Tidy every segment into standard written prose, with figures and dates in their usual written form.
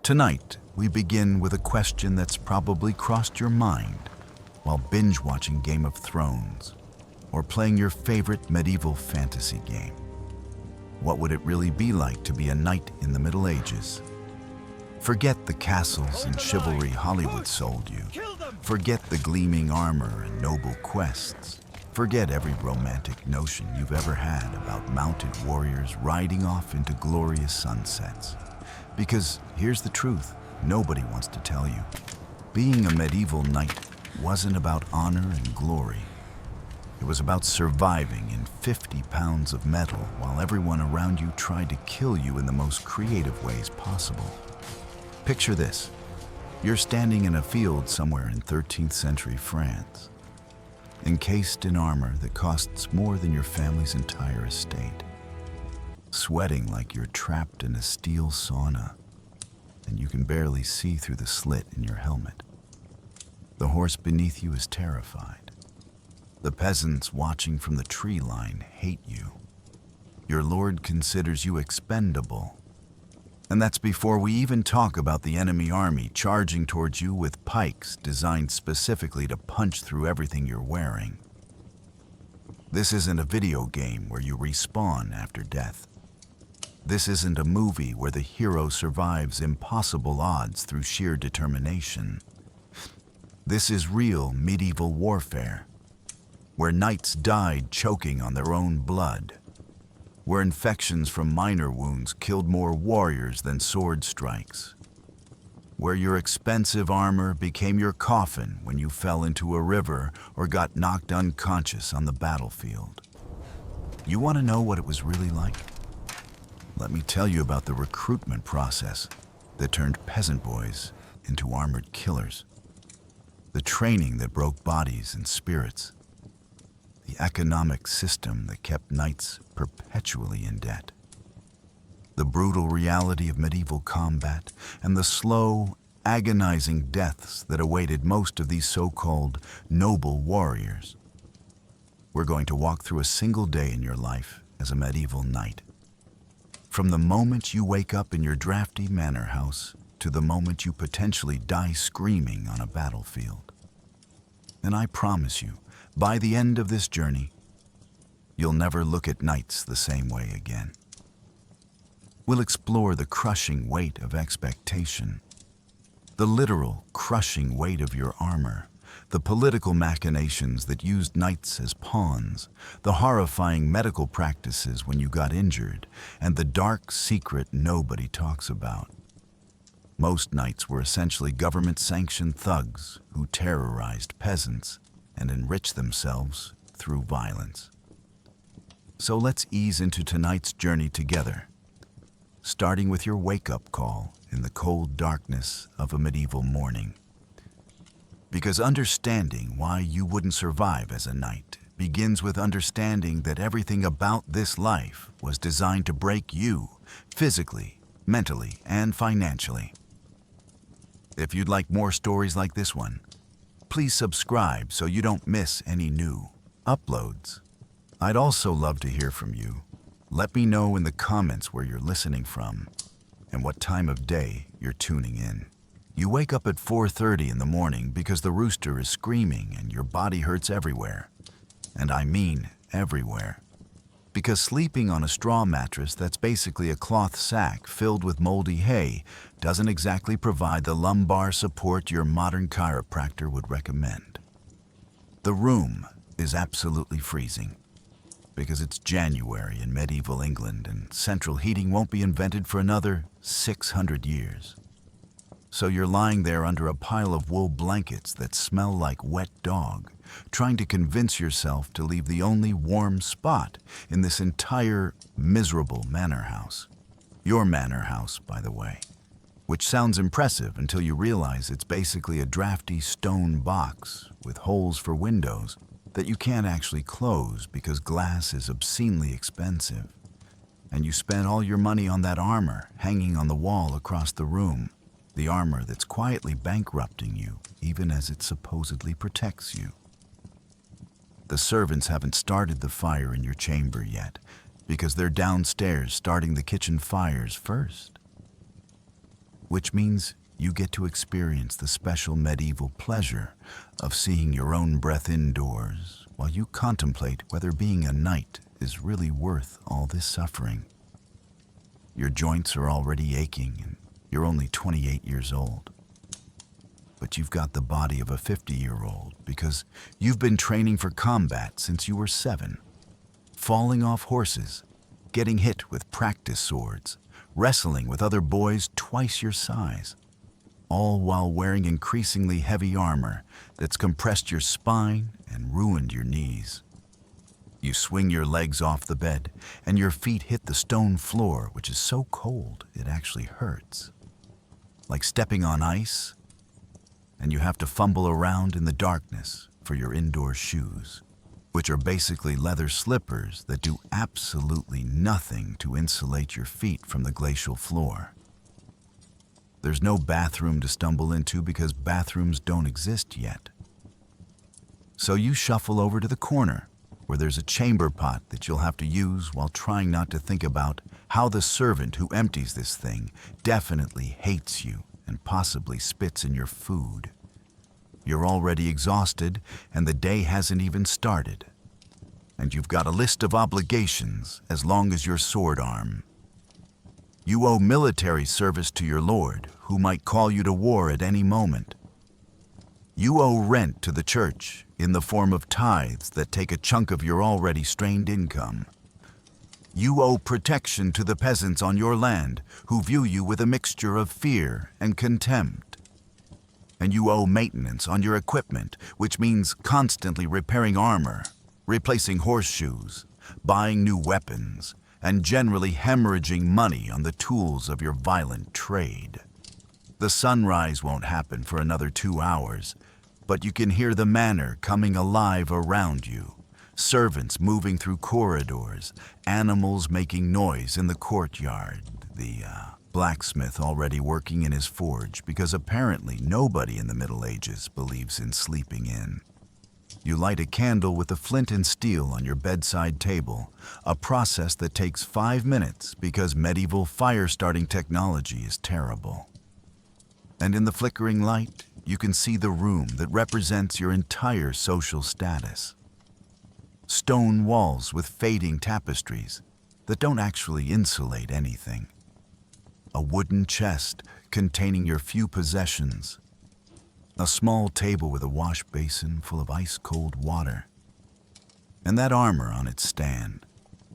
Tonight, we begin with a question that's probably crossed your mind while binge-watching Game of Thrones or playing your favorite medieval fantasy game. What would it really be like to be a knight in the Middle Ages? Forget the castles and chivalry Hollywood sold you. Forget the gleaming armor and noble quests. Forget every romantic notion you've ever had about mounted warriors riding off into glorious sunsets. Because here's the truth, nobody wants to tell you. Being a medieval knight wasn't about honor and glory. It was about surviving in 50 pounds of metal while everyone around you tried to kill you in the most creative ways possible. Picture this. You're standing in a field somewhere in 13th century France, encased in armor that costs more than your family's entire estate, sweating like you're trapped in a steel sauna, and you can barely see through the slit in your helmet. The horse beneath you is terrified. The peasants watching from the tree line hate you. Your lord considers you expendable. And that's before we even talk about the enemy army charging towards you with pikes designed specifically to punch through everything you're wearing. This isn't a video game where you respawn after death. This isn't a movie where the hero survives impossible odds through sheer determination. This is real medieval warfare, where knights died choking on their own blood, where infections from minor wounds killed more warriors than sword strikes, where your expensive armor became your coffin when you fell into a river or got knocked unconscious on the battlefield. You want to know what it was really like? Let me tell you about the recruitment process that turned peasant boys into armored killers, the training that broke bodies and spirits, the economic system that kept knights perpetually in debt, the brutal reality of medieval combat, and the slow, agonizing deaths that awaited most of these so-called noble warriors. We're going to walk through a single day in your life as a medieval knight. From the moment you wake up in your drafty manor house to the moment you potentially die screaming on a battlefield. And I promise you, by the end of this journey, you'll never look at knights the same way again. We'll explore the crushing weight of expectation, the literal crushing weight of your armor, the political machinations that used knights as pawns, the horrifying medical practices when you got injured, and the dark secret nobody talks about. Most knights were essentially government-sanctioned thugs who terrorized peasants and enriched themselves through violence. So let's ease into tonight's journey together, starting with your wake-up call in the cold darkness of a medieval morning. Because understanding why you wouldn't survive as a knight begins with understanding that everything about this life was designed to break you physically, mentally, and financially. If you'd like more stories like this one, please subscribe so you don't miss any new uploads. I'd also love to hear from you. Let me know in the comments where you're listening from and what time of day you're tuning in. You wake up at 4:30 in the morning because the rooster is screaming and your body hurts everywhere. And I mean everywhere. Because sleeping on a straw mattress that's basically a cloth sack filled with moldy hay doesn't exactly provide the lumbar support your modern chiropractor would recommend. The room is absolutely freezing because it's January in medieval England and central heating won't be invented for another 600 years. So you're lying there under a pile of wool blankets that smell like wet dog, trying to convince yourself to leave the only warm spot in this entire miserable manor house. Your manor house, by the way, which sounds impressive until you realize it's basically a drafty stone box with holes for windows that you can't actually close because glass is obscenely expensive. And you spent all your money on that armor hanging on the wall across the room. The armor that's quietly bankrupting you, even as it supposedly protects you. The servants haven't started the fire in your chamber yet, because they're downstairs starting the kitchen fires first. which means you get to experience the special medieval pleasure of seeing your own breath indoors while you contemplate whether being a knight is really worth all this suffering. Your joints are already aching and you're only 28 years old. But you've got the body of a 50-year-old because you've been training for combat since you were 7, falling off horses, getting hit with practice swords, wrestling with other boys twice your size, all while wearing increasingly heavy armor that's compressed your spine and ruined your knees. You swing your legs off the bed and your feet hit the stone floor, which is so cold it actually hurts. Like stepping on ice, and you have to fumble around in the darkness for your indoor shoes, which are basically leather slippers that do absolutely nothing to insulate your feet from the glacial floor. There's no bathroom to stumble into because bathrooms don't exist yet. So you shuffle over to the corner where there's a chamber pot that you'll have to use while trying not to think about how the servant who empties this thing definitely hates you and possibly spits in your food. You're already exhausted and the day hasn't even started. And you've got a list of obligations as long as your sword arm. You owe military service to your lord, who might call you to war at any moment. You owe rent to the church in the form of tithes that take a chunk of your already strained income. You owe protection to the peasants on your land who view you with a mixture of fear and contempt. And you owe maintenance on your equipment, which means constantly repairing armor, replacing horseshoes, buying new weapons, and generally hemorrhaging money on the tools of your violent trade. The sunrise won't happen for another 2 hours, but you can hear the manor coming alive around you, servants moving through corridors, animals making noise in the courtyard, the blacksmith already working in his forge because apparently nobody in the Middle Ages believes in sleeping in. You light a candle with a flint and steel on your bedside table, a process that takes 5 minutes because medieval fire-starting technology is terrible. And in the flickering light, you can see the room that represents your entire social status. Stone walls with fading tapestries that don't actually insulate anything. A wooden chest containing your few possessions. A small table with a wash basin full of ice-cold water. And that armor on its stand,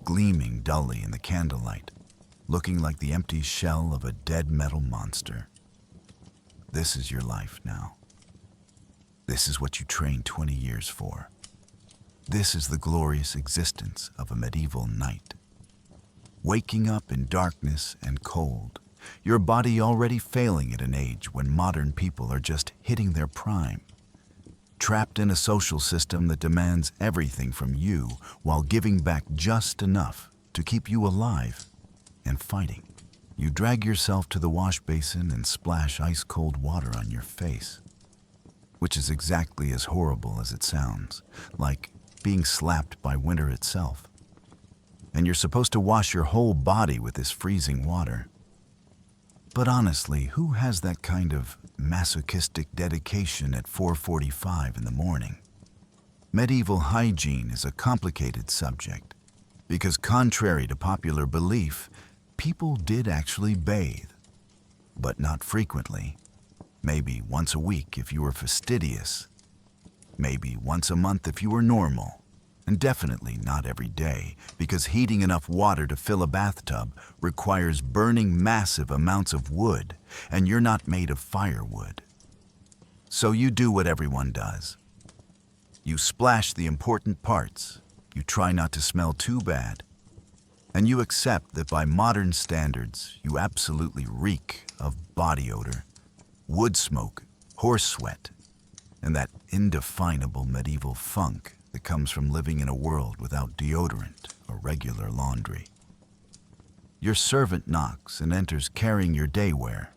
gleaming dully in the candlelight, looking like the empty shell of a dead metal monster. This is your life now. This is what you trained 20 years for. This is the glorious existence of a medieval knight. Waking up in darkness and cold, your body already failing at an age when modern people are just hitting their prime. Trapped in a social system that demands everything from you while giving back just enough to keep you alive and fighting. You drag yourself to the wash basin and splash ice-cold water on your face, which is exactly as horrible as it sounds, like being slapped by winter itself. And you're supposed to wash your whole body with this freezing water. But honestly, who has that kind of masochistic dedication at 4:45 in the morning? Medieval hygiene is a complicated subject, because contrary to popular belief, people did actually bathe, but not frequently. Maybe once a week if you were fastidious, maybe once a month if you were normal, and definitely not every day, because heating enough water to fill a bathtub requires burning massive amounts of wood, and you're not made of firewood. So you do what everyone does. You splash the important parts, you try not to smell too bad, and you accept that by modern standards, you absolutely reek of body odor, wood smoke, horse sweat, and that indefinable medieval funk that comes from living in a world without deodorant or regular laundry. Your servant knocks and enters carrying your daywear,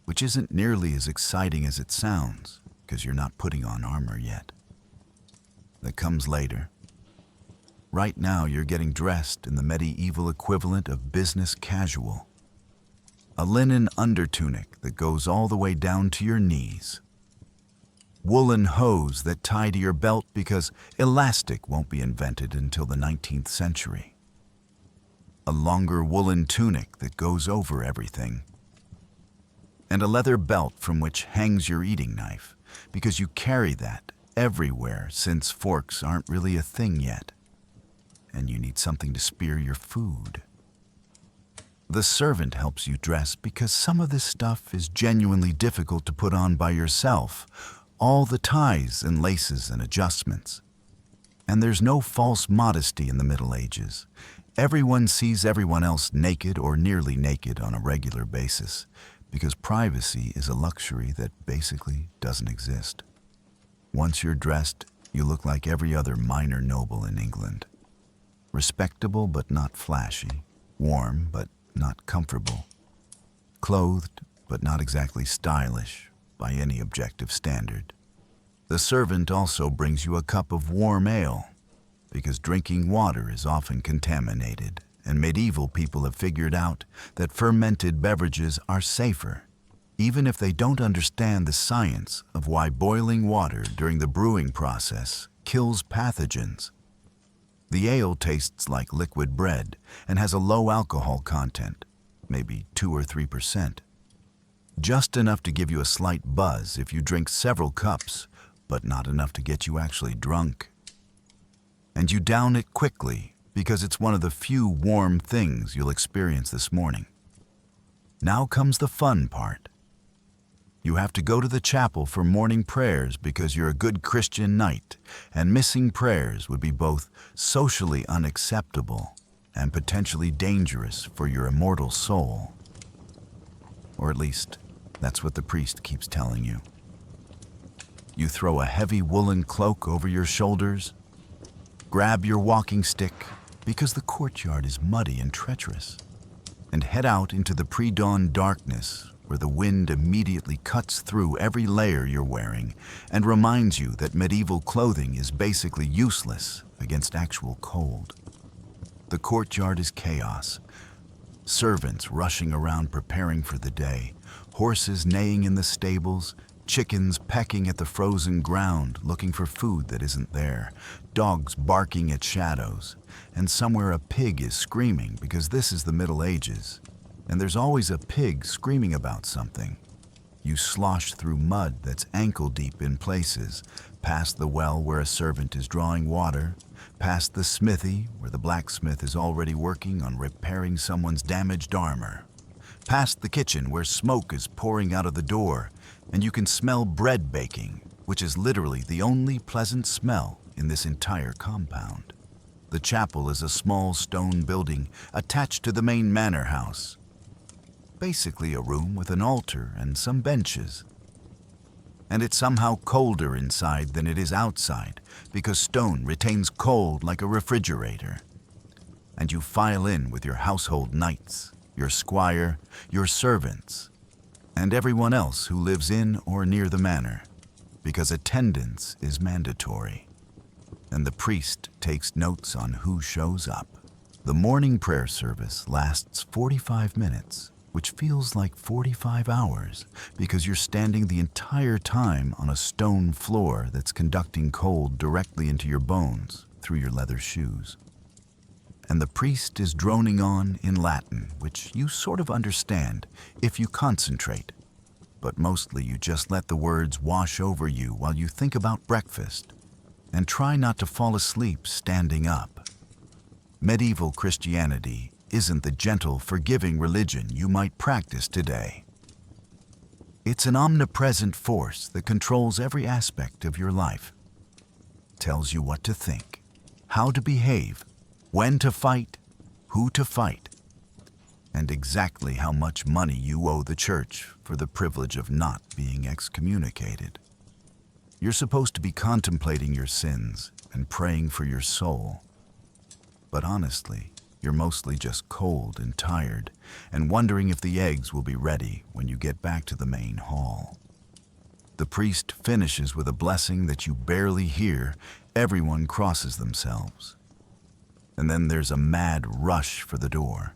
which isn't nearly as exciting as it sounds because you're not putting on armor yet. That comes later. Right now, you're getting dressed in the medieval equivalent of business casual. a linen undertunic that goes all the way down to your knees, woolen hose that tie to your belt because elastic won't be invented until the 19th century, a longer woolen tunic that goes over everything, and a leather belt from which hangs your eating knife because you carry that everywhere since forks aren't really a thing yet, and you need something to spear your food. The servant helps you dress because some of this stuff is genuinely difficult to put on by yourself, all the ties and laces and adjustments. And there's no false modesty in the Middle Ages. Everyone sees everyone else naked or nearly naked on a regular basis, because privacy is a luxury that basically doesn't exist. Once you're dressed, you look like every other minor noble in England. Respectable but not flashy, warm but not comfortable, clothed but not exactly stylish by any objective standard. The servant also brings you a cup of warm ale, because drinking water is often contaminated, and medieval people have figured out that fermented beverages are safer, even if they don't understand the science of why boiling water during the brewing process kills pathogens. The ale tastes like liquid bread and has a low alcohol content, maybe 2 or 3%. Just enough to give you a slight buzz if you drink several cups, but not enough to get you actually drunk. And you down it quickly because it's one of the few warm things you'll experience this morning. Now comes the fun part. You have to go to the chapel for morning prayers because you're a good Christian knight, and missing prayers would be both socially unacceptable and potentially dangerous for your immortal soul. Or at least, that's what the priest keeps telling you. You throw a heavy woolen cloak over your shoulders, grab your walking stick because the courtyard is muddy and treacherous, and head out into the pre-dawn darkness where the wind immediately cuts through every layer you're wearing and reminds you that medieval clothing is basically useless against actual cold. The courtyard is chaos. Servants rushing around preparing for the day, horses neighing in the stables, chickens pecking at the frozen ground looking for food that isn't there, dogs barking at shadows, and somewhere a pig is screaming because this is the Middle Ages. And there's always a pig screaming about something. You slosh through mud that's ankle-deep in places, past the well where a servant is drawing water, past the smithy where the blacksmith is already working on repairing someone's damaged armor, past the kitchen where smoke is pouring out of the door, and you can smell bread baking, which is literally the only pleasant smell in this entire compound. The chapel is a small stone building attached to the main manor house. Basically a room with an altar and some benches. And it's somehow colder inside than it is outside because stone retains cold like a refrigerator. And you file in with your household knights, your squire, your servants, and everyone else who lives in or near the manor, because attendance is mandatory. And the priest takes notes on who shows up. The morning prayer service lasts 45 minutes. Which feels like 45 hours because you're standing the entire time on a stone floor that's conducting cold directly into your bones through your leather shoes. And the priest is droning on in Latin, which you sort of understand if you concentrate, but mostly you just let the words wash over you while you think about breakfast and try not to fall asleep standing up. Medieval Christianity isn't the gentle, forgiving religion you might practice today. It's an omnipresent force that controls every aspect of your life, tells you what to think, how to behave, when to fight, who to fight, and exactly how much money you owe the church for the privilege of not being excommunicated. You're supposed to be contemplating your sins and praying for your soul, but honestly, you're mostly just cold and tired and wondering if the eggs will be ready when you get back to the main hall. The priest finishes with a blessing that you barely hear. Everyone crosses themselves. And then there's a mad rush for the door.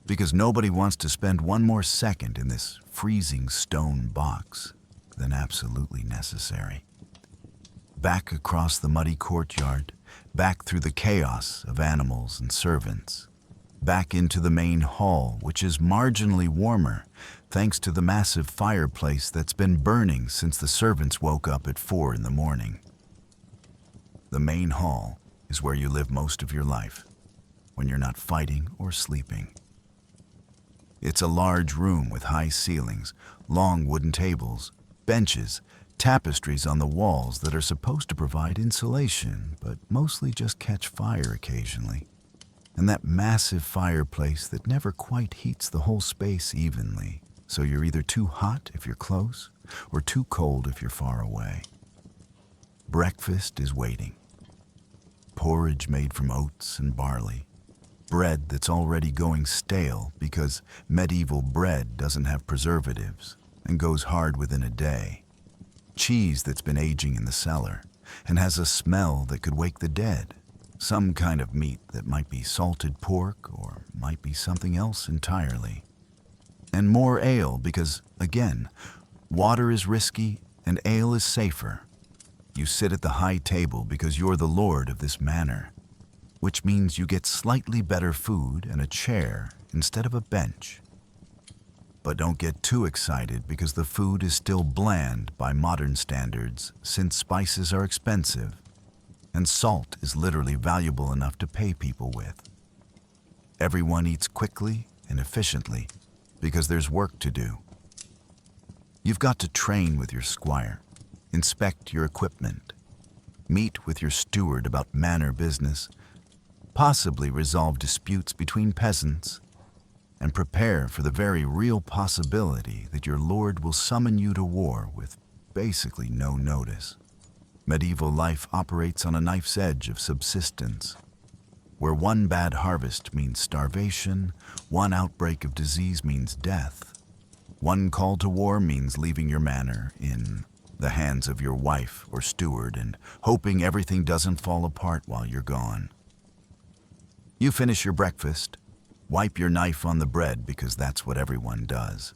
because nobody wants to spend one more second in this freezing stone box than absolutely necessary. Back across the muddy courtyard, back through the chaos of animals and servants, back into the main hall, which is marginally warmer thanks to the massive fireplace that's been burning since the servants woke up at 4 in the morning. The main hall is where you live most of your life, when you're not fighting or sleeping. It's a large room with high ceilings, long wooden tables, benches, tapestries on the walls that are supposed to provide insulation, but mostly just catch fire occasionally. And that massive fireplace that never quite heats the whole space evenly, so you're either too hot if you're close or too cold if you're far away. Breakfast is waiting. Porridge made from oats and barley. Bread that's already going stale because medieval bread doesn't have preservatives and goes hard within a day. Cheese that's been aging in the cellar and has a smell that could wake the dead. Some kind of meat that might be salted pork or might be something else entirely. And more ale because, again, water is risky and ale is safer. You sit at the high table because you're the lord of this manor, which means you get slightly better food and a chair instead of a bench. But don't get too excited because the food is still bland by modern standards since spices are expensive and salt is literally valuable enough to pay people with. Everyone eats quickly and efficiently because there's work to do. You've got to train with your squire, inspect your equipment, meet with your steward about manor business, possibly resolve disputes between peasants, and prepare for the very real possibility that your lord will summon you to war with basically no notice. Medieval life operates on a knife's edge of subsistence, where one bad harvest means starvation, one outbreak of disease means death, one call to war means leaving your manor in the hands of your wife or steward and hoping everything doesn't fall apart while you're gone. You finish your breakfast, wipe your knife on the bread because that's what everyone does,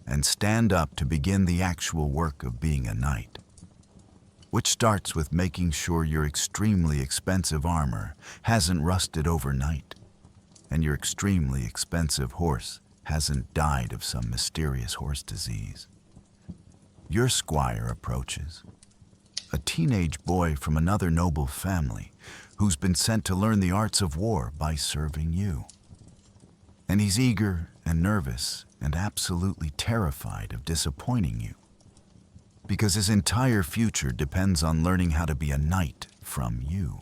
and stand up to begin the actual work of being a knight, which starts with making sure your extremely expensive armor hasn't rusted overnight and your extremely expensive horse hasn't died of some mysterious horse disease. Your squire approaches, a teenage boy from another noble family who's been sent to learn the arts of war by serving you. And he's eager and nervous and absolutely terrified of disappointing you, because his entire future depends on learning how to be a knight from you.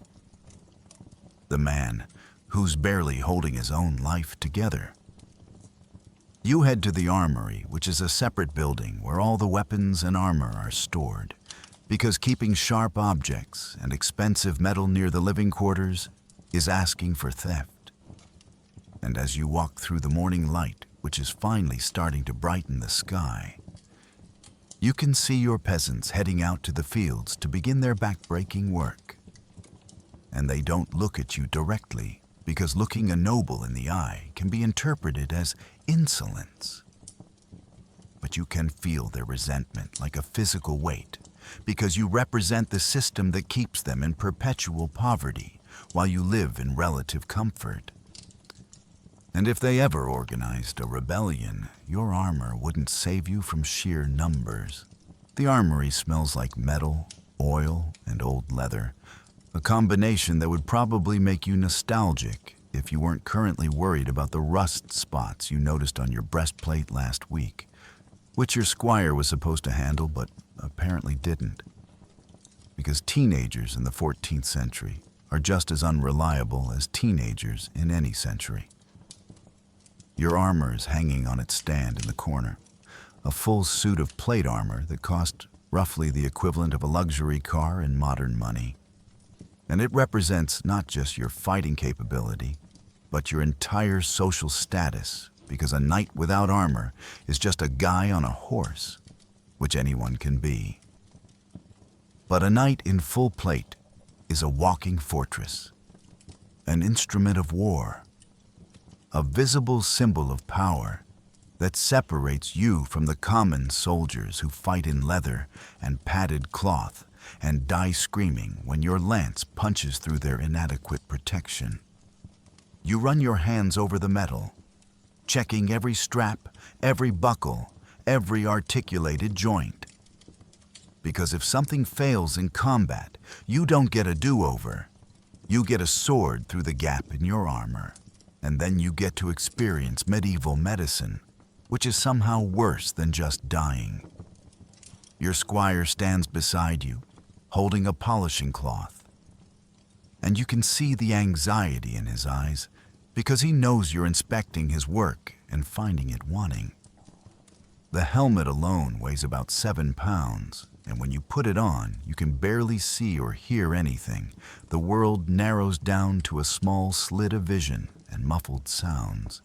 The man who's barely holding his own life together. You head to the armory, which is a separate building where all the weapons and armor are stored, because keeping sharp objects and expensive metal near the living quarters is asking for theft. And as you walk through the morning light, which is finally starting to brighten the sky, you can see your peasants heading out to the fields to begin their back-breaking work. And they don't look at you directly, because looking a noble in the eye can be interpreted as insolence. But you can feel their resentment like a physical weight, because you represent the system that keeps them in perpetual poverty while you live in relative comfort. And if they ever organized a rebellion, your armor wouldn't save you from sheer numbers. The armory smells like metal, oil, and old leather, a combination that would probably make you nostalgic if you weren't currently worried about the rust spots you noticed on your breastplate last week, which your squire was supposed to handle but apparently didn't. Because teenagers in the 14th century are just as unreliable as teenagers in any century. Your armor is hanging on its stand in the corner, a full suit of plate armor that cost roughly the equivalent of a luxury car in modern money. And it represents not just your fighting capability, but your entire social status, because a knight without armor is just a guy on a horse, which anyone can be. But a knight in full plate is a walking fortress, an instrument of war, a visible symbol of power that separates you from the common soldiers who fight in leather and padded cloth and die screaming when your lance punches through their inadequate protection. You run your hands over the metal, checking every strap, every buckle, every articulated joint. Because if something fails in combat, you don't get a do-over. You get a sword through the gap in your armor, and then you get to experience medieval medicine, which is somehow worse than just dying. Your squire stands beside you, holding a polishing cloth, and you can see the anxiety in his eyes because he knows you're inspecting his work and finding it wanting. The helmet alone weighs about 7 pounds, and when you put it on, you can barely see or hear anything. The world narrows down to a small slit of vision and muffled sounds.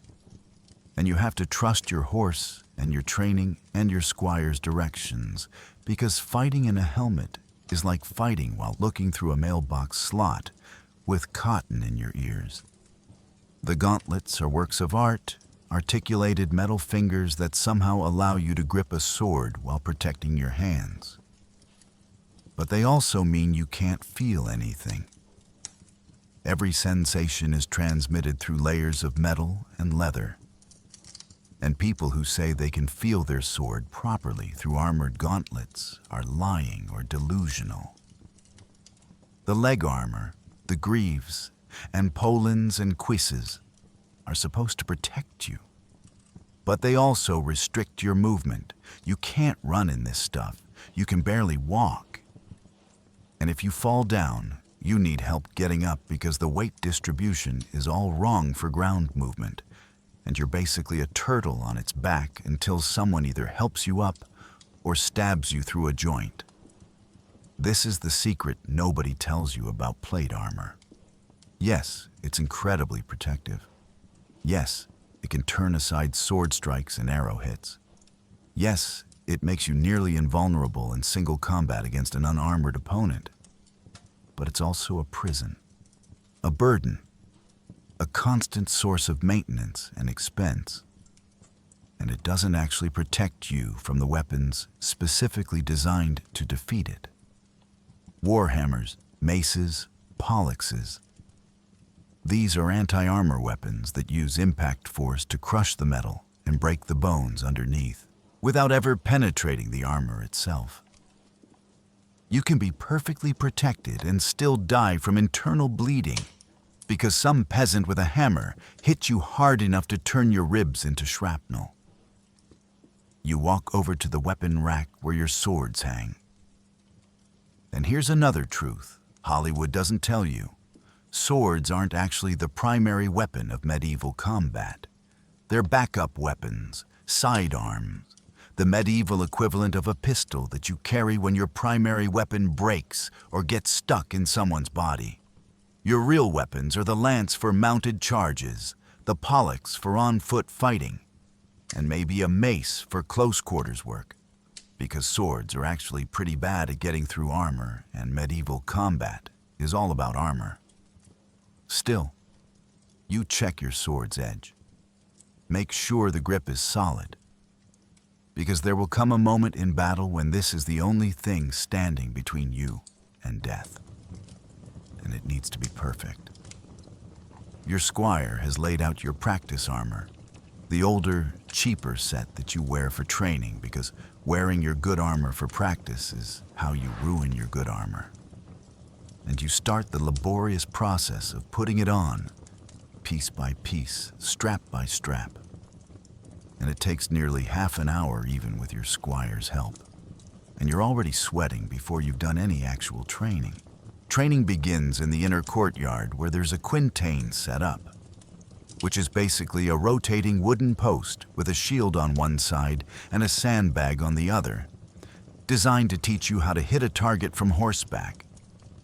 And you have to trust your horse and your training and your squire's directions, because fighting in a helmet is like fighting while looking through a mailbox slot with cotton in your ears. The gauntlets are works of art, articulated metal fingers that somehow allow you to grip a sword while protecting your hands. But they also mean you can't feel anything. Every sensation is transmitted through layers of metal and leather. And people who say they can feel their sword properly through armored gauntlets are lying or delusional. The leg armor, the greaves, and polans and cuisses are supposed to protect you. But they also restrict your movement. You can't run in this stuff. You can barely walk. And if you fall down, you need help getting up because the weight distribution is all wrong for ground movement, and you're basically a turtle on its back until someone either helps you up or stabs you through a joint. This is the secret nobody tells you about plate armor. Yes, it's incredibly protective. Yes, it can turn aside sword strikes and arrow hits. Yes, it makes you nearly invulnerable in single combat against an unarmored opponent. But it's also a prison, a burden, a constant source of maintenance and expense. And it doesn't actually protect you from the weapons specifically designed to defeat it. Warhammers, maces, poleaxes. These are anti-armor weapons that use impact force to crush the metal and break the bones underneath, without ever penetrating the armor itself. You can be perfectly protected and still die from internal bleeding because some peasant with a hammer hit you hard enough to turn your ribs into shrapnel. You walk over to the weapon rack where your swords hang. And here's another truth Hollywood doesn't tell you. Swords aren't actually the primary weapon of medieval combat. They're backup weapons, sidearms, the medieval equivalent of a pistol that you carry when your primary weapon breaks or gets stuck in someone's body. Your real weapons are the lance for mounted charges, the poleaxe for on-foot fighting, and maybe a mace for close quarters work, because swords are actually pretty bad at getting through armor, and medieval combat is all about armor. Still, you check your sword's edge. Make sure the grip is solid, because there will come a moment in battle when this is the only thing standing between you and death. And it needs to be perfect. Your squire has laid out your practice armor, the older, cheaper set that you wear for training, because wearing your good armor for practice is how you ruin your good armor. And you start the laborious process of putting it on, piece by piece, strap by strap. And it takes nearly half an hour even with your squire's help. And you're already sweating before you've done any actual training. Training begins in the inner courtyard where there's a quintain set up, which is basically a rotating wooden post with a shield on one side and a sandbag on the other, designed to teach you how to hit a target from horseback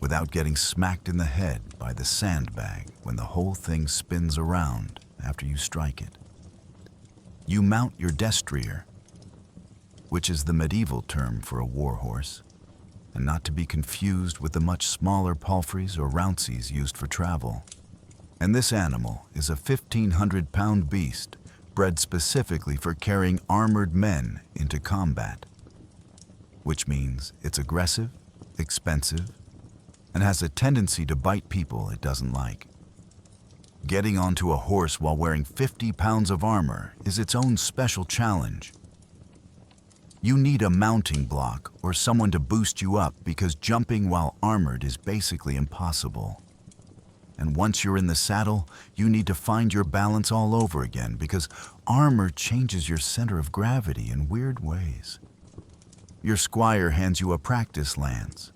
without getting smacked in the head by the sandbag when the whole thing spins around after you strike it. You mount your destrier, which is the medieval term for a war horse, and not to be confused with the much smaller palfreys or rounceys used for travel. And this animal is a 1,500-pound beast bred specifically for carrying armored men into combat, which means it's aggressive, expensive, and has a tendency to bite people it doesn't like. Getting onto a horse while wearing 50 pounds of armor is its own special challenge. You need a mounting block or someone to boost you up because jumping while armored is basically impossible. And once you're in the saddle, you need to find your balance all over again because armor changes your center of gravity in weird ways. Your squire hands you a practice lance,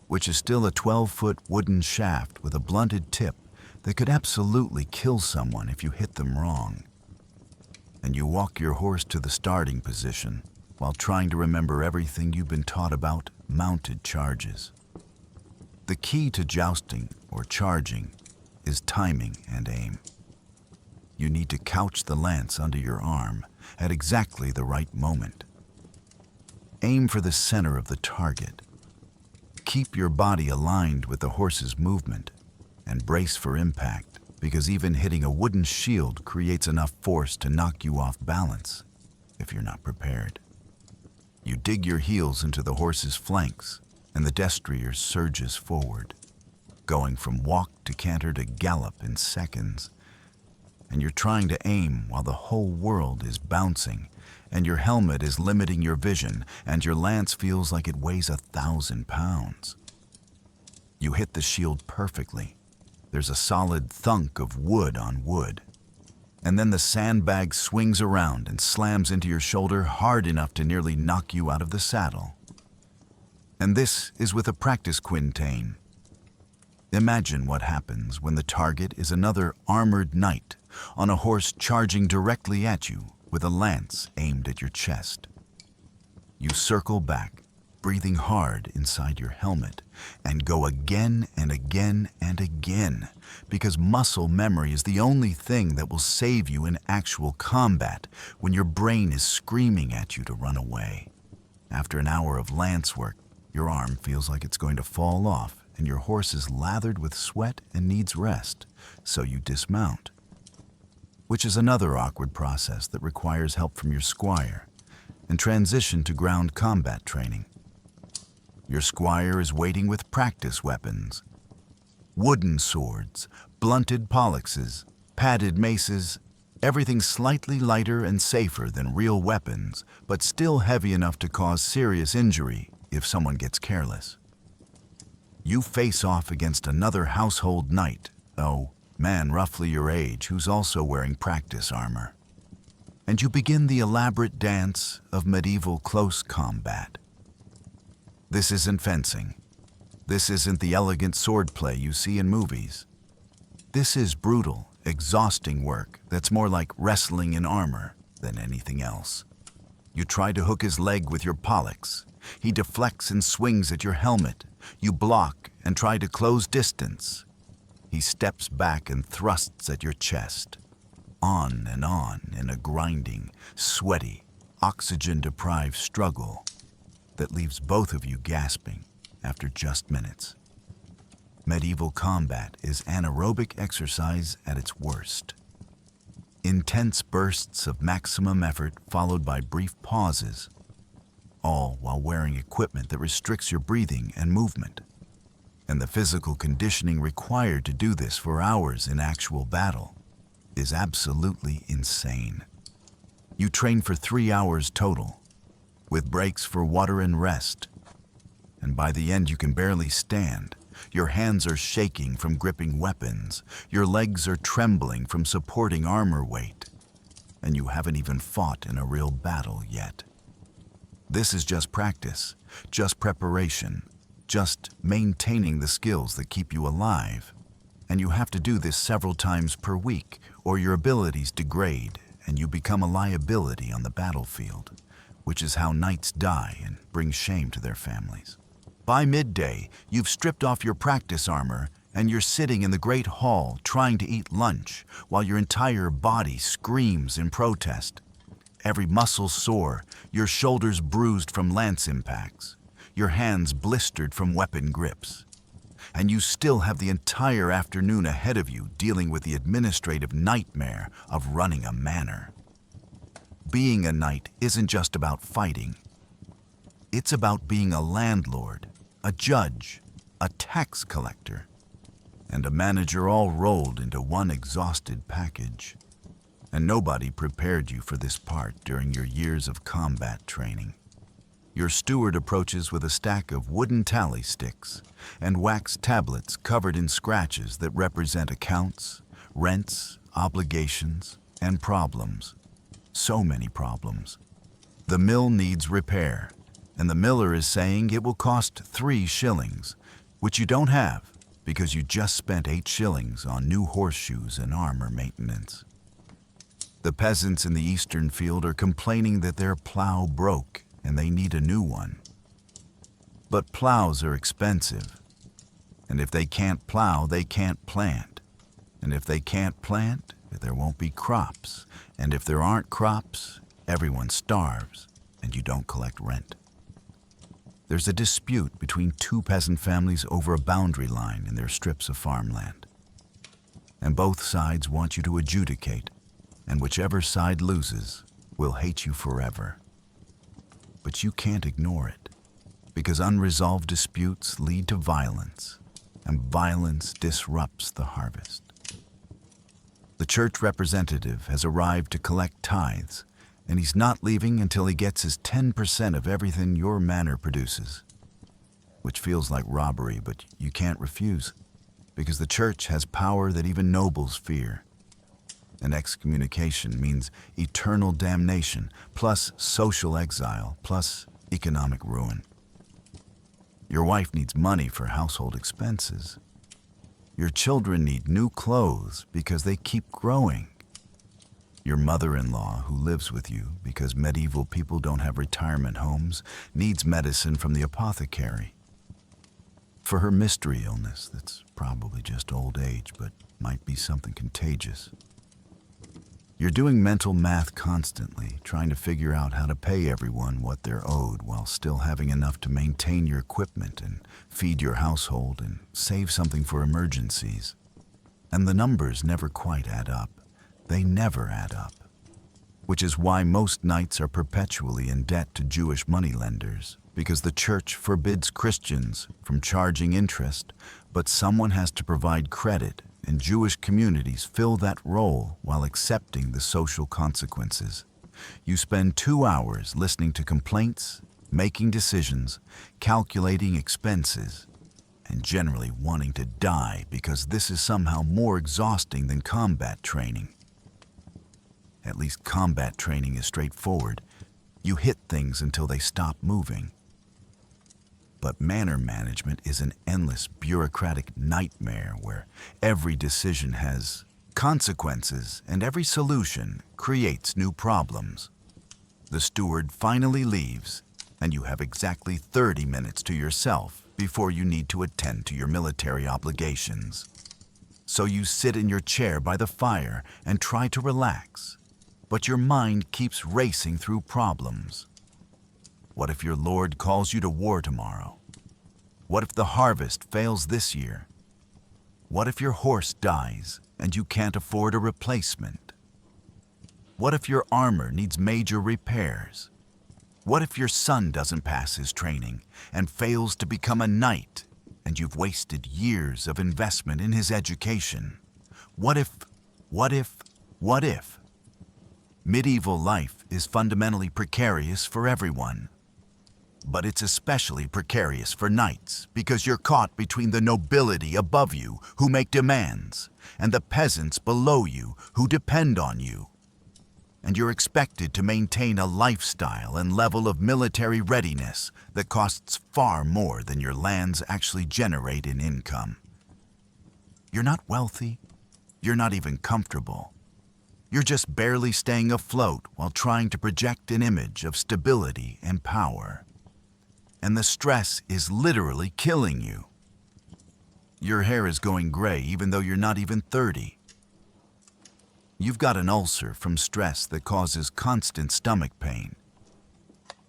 which is still a 12-foot wooden shaft with a blunted tip that could absolutely kill someone if you hit them wrong. And you walk your horse to the starting position while trying to remember everything you've been taught about mounted charges. The key to jousting or charging is timing and aim. You need to couch the lance under your arm at exactly the right moment. Aim for the center of the target. Keep your body aligned with the horse's movement and brace for impact, because even hitting a wooden shield creates enough force to knock you off balance if you're not prepared. You dig your heels into the horse's flanks and the destrier surges forward, going from walk to canter to gallop in seconds. And you're trying to aim while the whole world is bouncing and your helmet is limiting your vision and your lance feels like it weighs 1,000 pounds. You hit the shield perfectly. There's a solid thunk of wood on wood. And then the sandbag swings around and slams into your shoulder hard enough to nearly knock you out of the saddle. And this is with a practice quintain. Imagine what happens when the target is another armored knight on a horse charging directly at you with a lance aimed at your chest. You circle back, breathing hard inside your helmet, and go again and again and again, because muscle memory is the only thing that will save you in actual combat when your brain is screaming at you to run away. After an hour of lance work, your arm feels like it's going to fall off, and your horse is lathered with sweat and needs rest, so you dismount. Which is another awkward process that requires help from your squire, and transition to ground combat training. Your squire is waiting with practice weapons. Wooden swords, blunted poleaxes, padded maces, everything slightly lighter and safer than real weapons, but still heavy enough to cause serious injury if someone gets careless. You face off against another household knight, man roughly your age who's also wearing practice armor. And you begin the elaborate dance of medieval close combat. This isn't fencing. This isn't the elegant swordplay you see in movies. This is brutal, exhausting work that's more like wrestling in armor than anything else. You try to hook his leg with your poleaxe. He deflects and swings at your helmet. You block and try to close distance. He steps back and thrusts at your chest. On and on in a grinding, sweaty, oxygen-deprived struggle that leaves both of you gasping after just minutes. Medieval combat is anaerobic exercise at its worst. Intense bursts of maximum effort followed by brief pauses, all while wearing equipment that restricts your breathing and movement. And the physical conditioning required to do this for hours in actual battle is absolutely insane. You train for 3 hours total, with breaks for water and rest. And by the end you can barely stand. Your hands are shaking from gripping weapons. Your legs are trembling from supporting armor weight. And you haven't even fought in a real battle yet. This is just practice, just preparation, just maintaining the skills that keep you alive. And you have to do this several times per week, or your abilities degrade and you become a liability on the battlefield, which is how knights die and bring shame to their families. By midday, you've stripped off your practice armor and you're sitting in the great hall trying to eat lunch while your entire body screams in protest. Every muscle sore, your shoulders bruised from lance impacts, your hands blistered from weapon grips. and you still have the entire afternoon ahead of you dealing with the administrative nightmare of running a manor. Being a knight isn't just about fighting. It's about being a landlord, a judge, a tax collector, and a manager all rolled into one exhausted package. And nobody prepared you for this part during your years of combat training. Your steward approaches with a stack of wooden tally sticks and wax tablets covered in scratches that represent accounts, rents, obligations, and problems. So many problems. The mill needs repair, and the miller is saying it will cost 3 shillings, which you don't have because you just spent 8 shillings on new horseshoes and armor maintenance. The peasants in the eastern field are complaining that their plow broke and they need a new one. But plows are expensive, and if they can't plow, they can't plant. And if they can't plant, there won't be crops. And if there aren't crops, everyone starves, and you don't collect rent. There's a dispute between 2 peasant families over a boundary line in their strips of farmland. And both sides want you to adjudicate, and whichever side loses will hate you forever. But you can't ignore it, because unresolved disputes lead to violence, and violence disrupts the harvest. The church representative has arrived to collect tithes, and he's not leaving until he gets his 10% of everything your manor produces, which feels like robbery, but you can't refuse, because the church has power that even nobles fear. And excommunication means eternal damnation, plus social exile, plus economic ruin. Your wife needs money for household expenses. Your children need new clothes because they keep growing. Your mother-in-law, who lives with you because medieval people don't have retirement homes, needs medicine from the apothecary. For her mystery illness that's probably just old age, but might be something contagious. You're doing mental math constantly, trying to figure out how to pay everyone what they're owed while still having enough to maintain your equipment and feed your household and save something for emergencies. And the numbers never quite add up. They never add up. Which is why most knights are perpetually in debt to Jewish moneylenders, because the church forbids Christians from charging interest, but someone has to provide credit, and Jewish communities fill that role while accepting the social consequences. You spend 2 hours listening to complaints, making decisions, calculating expenses, and generally wanting to die because this is somehow more exhausting than combat training. At least combat training is straightforward. You hit things until they stop moving. But manor management is an endless bureaucratic nightmare where every decision has consequences and every solution creates new problems. The steward finally leaves, and you have exactly 30 minutes to yourself before you need to attend to your military obligations. So you sit in your chair by the fire and try to relax, but your mind keeps racing through problems. What if your lord calls you to war tomorrow? What if the harvest fails this year? What if your horse dies and you can't afford a replacement? What if your armor needs major repairs? What if your son doesn't pass his training and fails to become a knight and you've wasted years of investment in his education? What if? Medieval life is fundamentally precarious for everyone. But it's especially precarious for knights because you're caught between the nobility above you who make demands and the peasants below you who depend on you. And you're expected to maintain a lifestyle and level of military readiness that costs far more than your lands actually generate in income. You're not wealthy. You're not even comfortable. You're just barely staying afloat while trying to project an image of stability and power. And the stress is literally killing you. Your hair is going gray even though you're not even 30. You've got an ulcer from stress that causes constant stomach pain.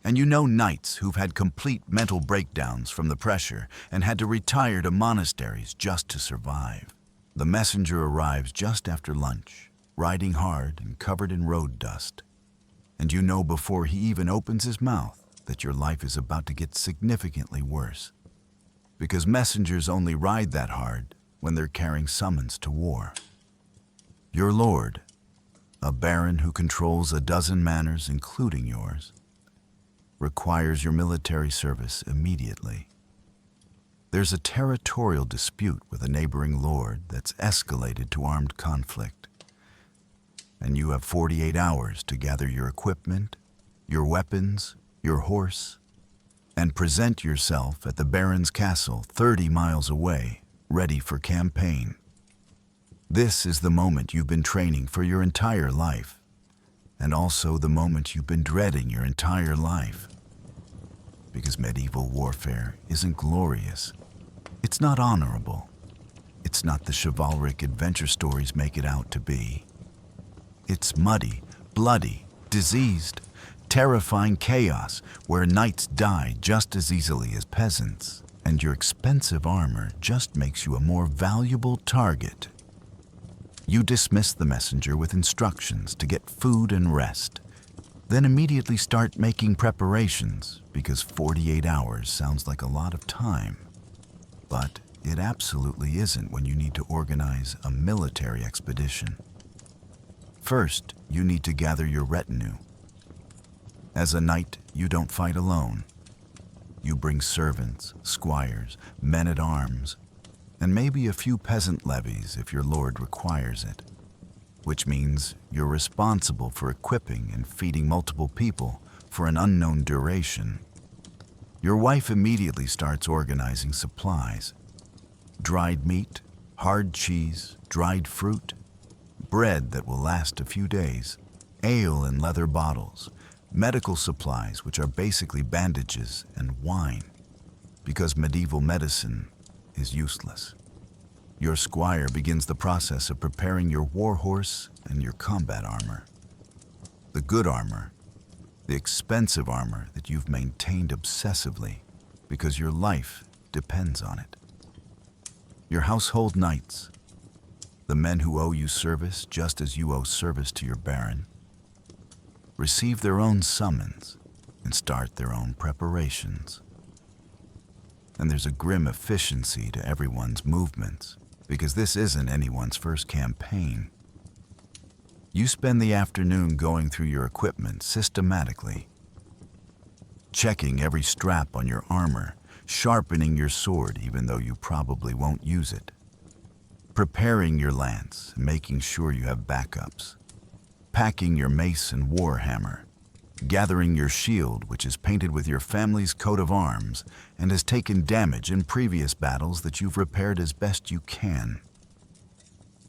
And you know knights who've had complete mental breakdowns from the pressure and had to retire to monasteries just to survive. The messenger arrives just after lunch, riding hard and covered in road dust. And you know before he even opens his mouth that your life is about to get significantly worse. Because messengers only ride that hard when they're carrying summons to war. Your lord, a baron who controls a dozen manors including yours, requires your military service immediately. There's a territorial dispute with a neighboring lord that's escalated to armed conflict. And you have 48 hours to gather your equipment, your weapons, your horse, and present yourself at the baron's castle 30 miles away, ready for campaign. This is the moment you've been training for your entire life, and also the moment you've been dreading your entire life. Because medieval warfare isn't glorious. It's not honorable. It's not the chivalric adventure stories make it out to be. It's muddy, bloody, diseased, terrifying chaos where knights die just as easily as peasants, and your expensive armor just makes you a more valuable target. You dismiss the messenger with instructions to get food and rest, then immediately start making preparations because 48 hours sounds like a lot of time. But it absolutely isn't when you need to organize a military expedition. First, you need to gather your retinue. As a knight, you don't fight alone. You bring servants, squires, men-at-arms, and maybe a few peasant levies if your lord requires it, which means you're responsible for equipping and feeding multiple people for an unknown duration. Your wife immediately starts organizing supplies: dried meat, hard cheese, dried fruit, bread that will last a few days, ale in leather bottles, medical supplies, which are basically bandages, and wine, because medieval medicine is useless. Your squire begins the process of preparing your war horse and your combat armor. The good armor, the expensive armor that you've maintained obsessively because your life depends on it. Your household knights, the men who owe you service just as you owe service to your baron, receive their own summons and start their own preparations. And there's a grim efficiency to everyone's movements, because this isn't anyone's first campaign. You spend the afternoon going through your equipment systematically, checking every strap on your armor, sharpening your sword even though you probably won't use it, preparing your lance and making sure you have backups, packing your mace and war hammer, gathering your shield, which is painted with your family's coat of arms and has taken damage in previous battles that you've repaired as best you can.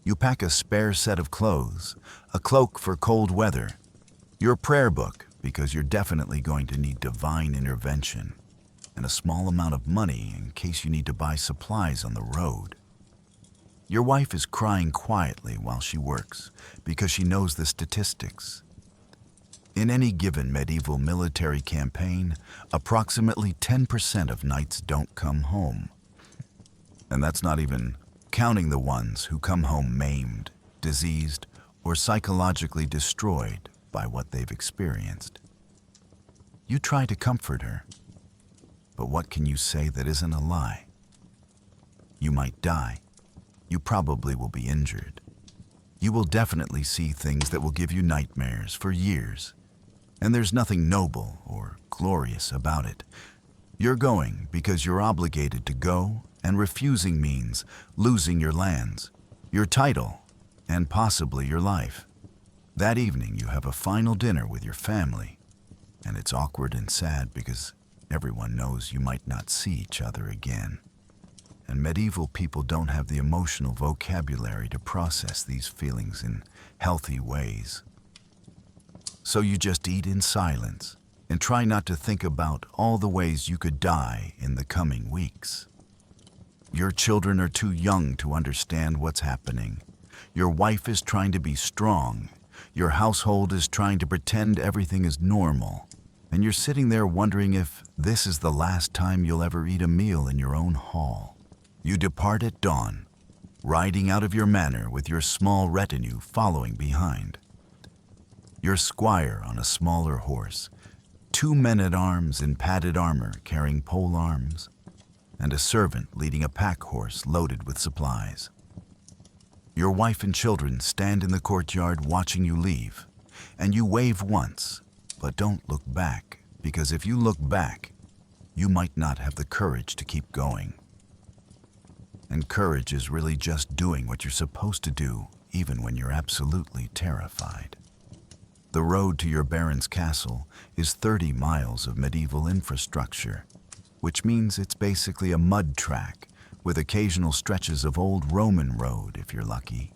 You pack a spare set of clothes, a cloak for cold weather, your prayer book because you're definitely going to need divine intervention, and a small amount of money in case you need to buy supplies on the road. Your wife is crying quietly while she works because she knows the statistics. In any given medieval military campaign, approximately 10% of knights don't come home. And that's not even counting the ones who come home maimed, diseased, or psychologically destroyed by what they've experienced. You try to comfort her, but what can you say that isn't a lie? You might die. You probably will be injured. You will definitely see things that will give you nightmares for years. And there's nothing noble or glorious about it. You're going because you're obligated to go, and refusing means losing your lands, your title, and possibly your life. That evening you have a final dinner with your family, and it's awkward and sad because everyone knows you might not see each other again. And medieval people don't have the emotional vocabulary to process these feelings in healthy ways. So you just eat in silence and try not to think about all the ways you could die in the coming weeks. Your children are too young to understand what's happening. Your wife is trying to be strong. Your household is trying to pretend everything is normal. and you're sitting there wondering if this is the last time you'll ever eat a meal in your own hall. You depart at dawn, riding out of your manor with your small retinue following behind. Your squire on a smaller horse, 2 men-at-arms in padded armor carrying pole arms, and a servant leading a pack horse loaded with supplies. Your wife and children stand in the courtyard watching you leave, and you wave once, but don't look back, because if you look back, you might not have the courage to keep going. And courage is really just doing what you're supposed to do, even when you're absolutely terrified. The road to your baron's castle is 30 miles of medieval infrastructure, which means it's basically a mud track with occasional stretches of old Roman road if you're lucky.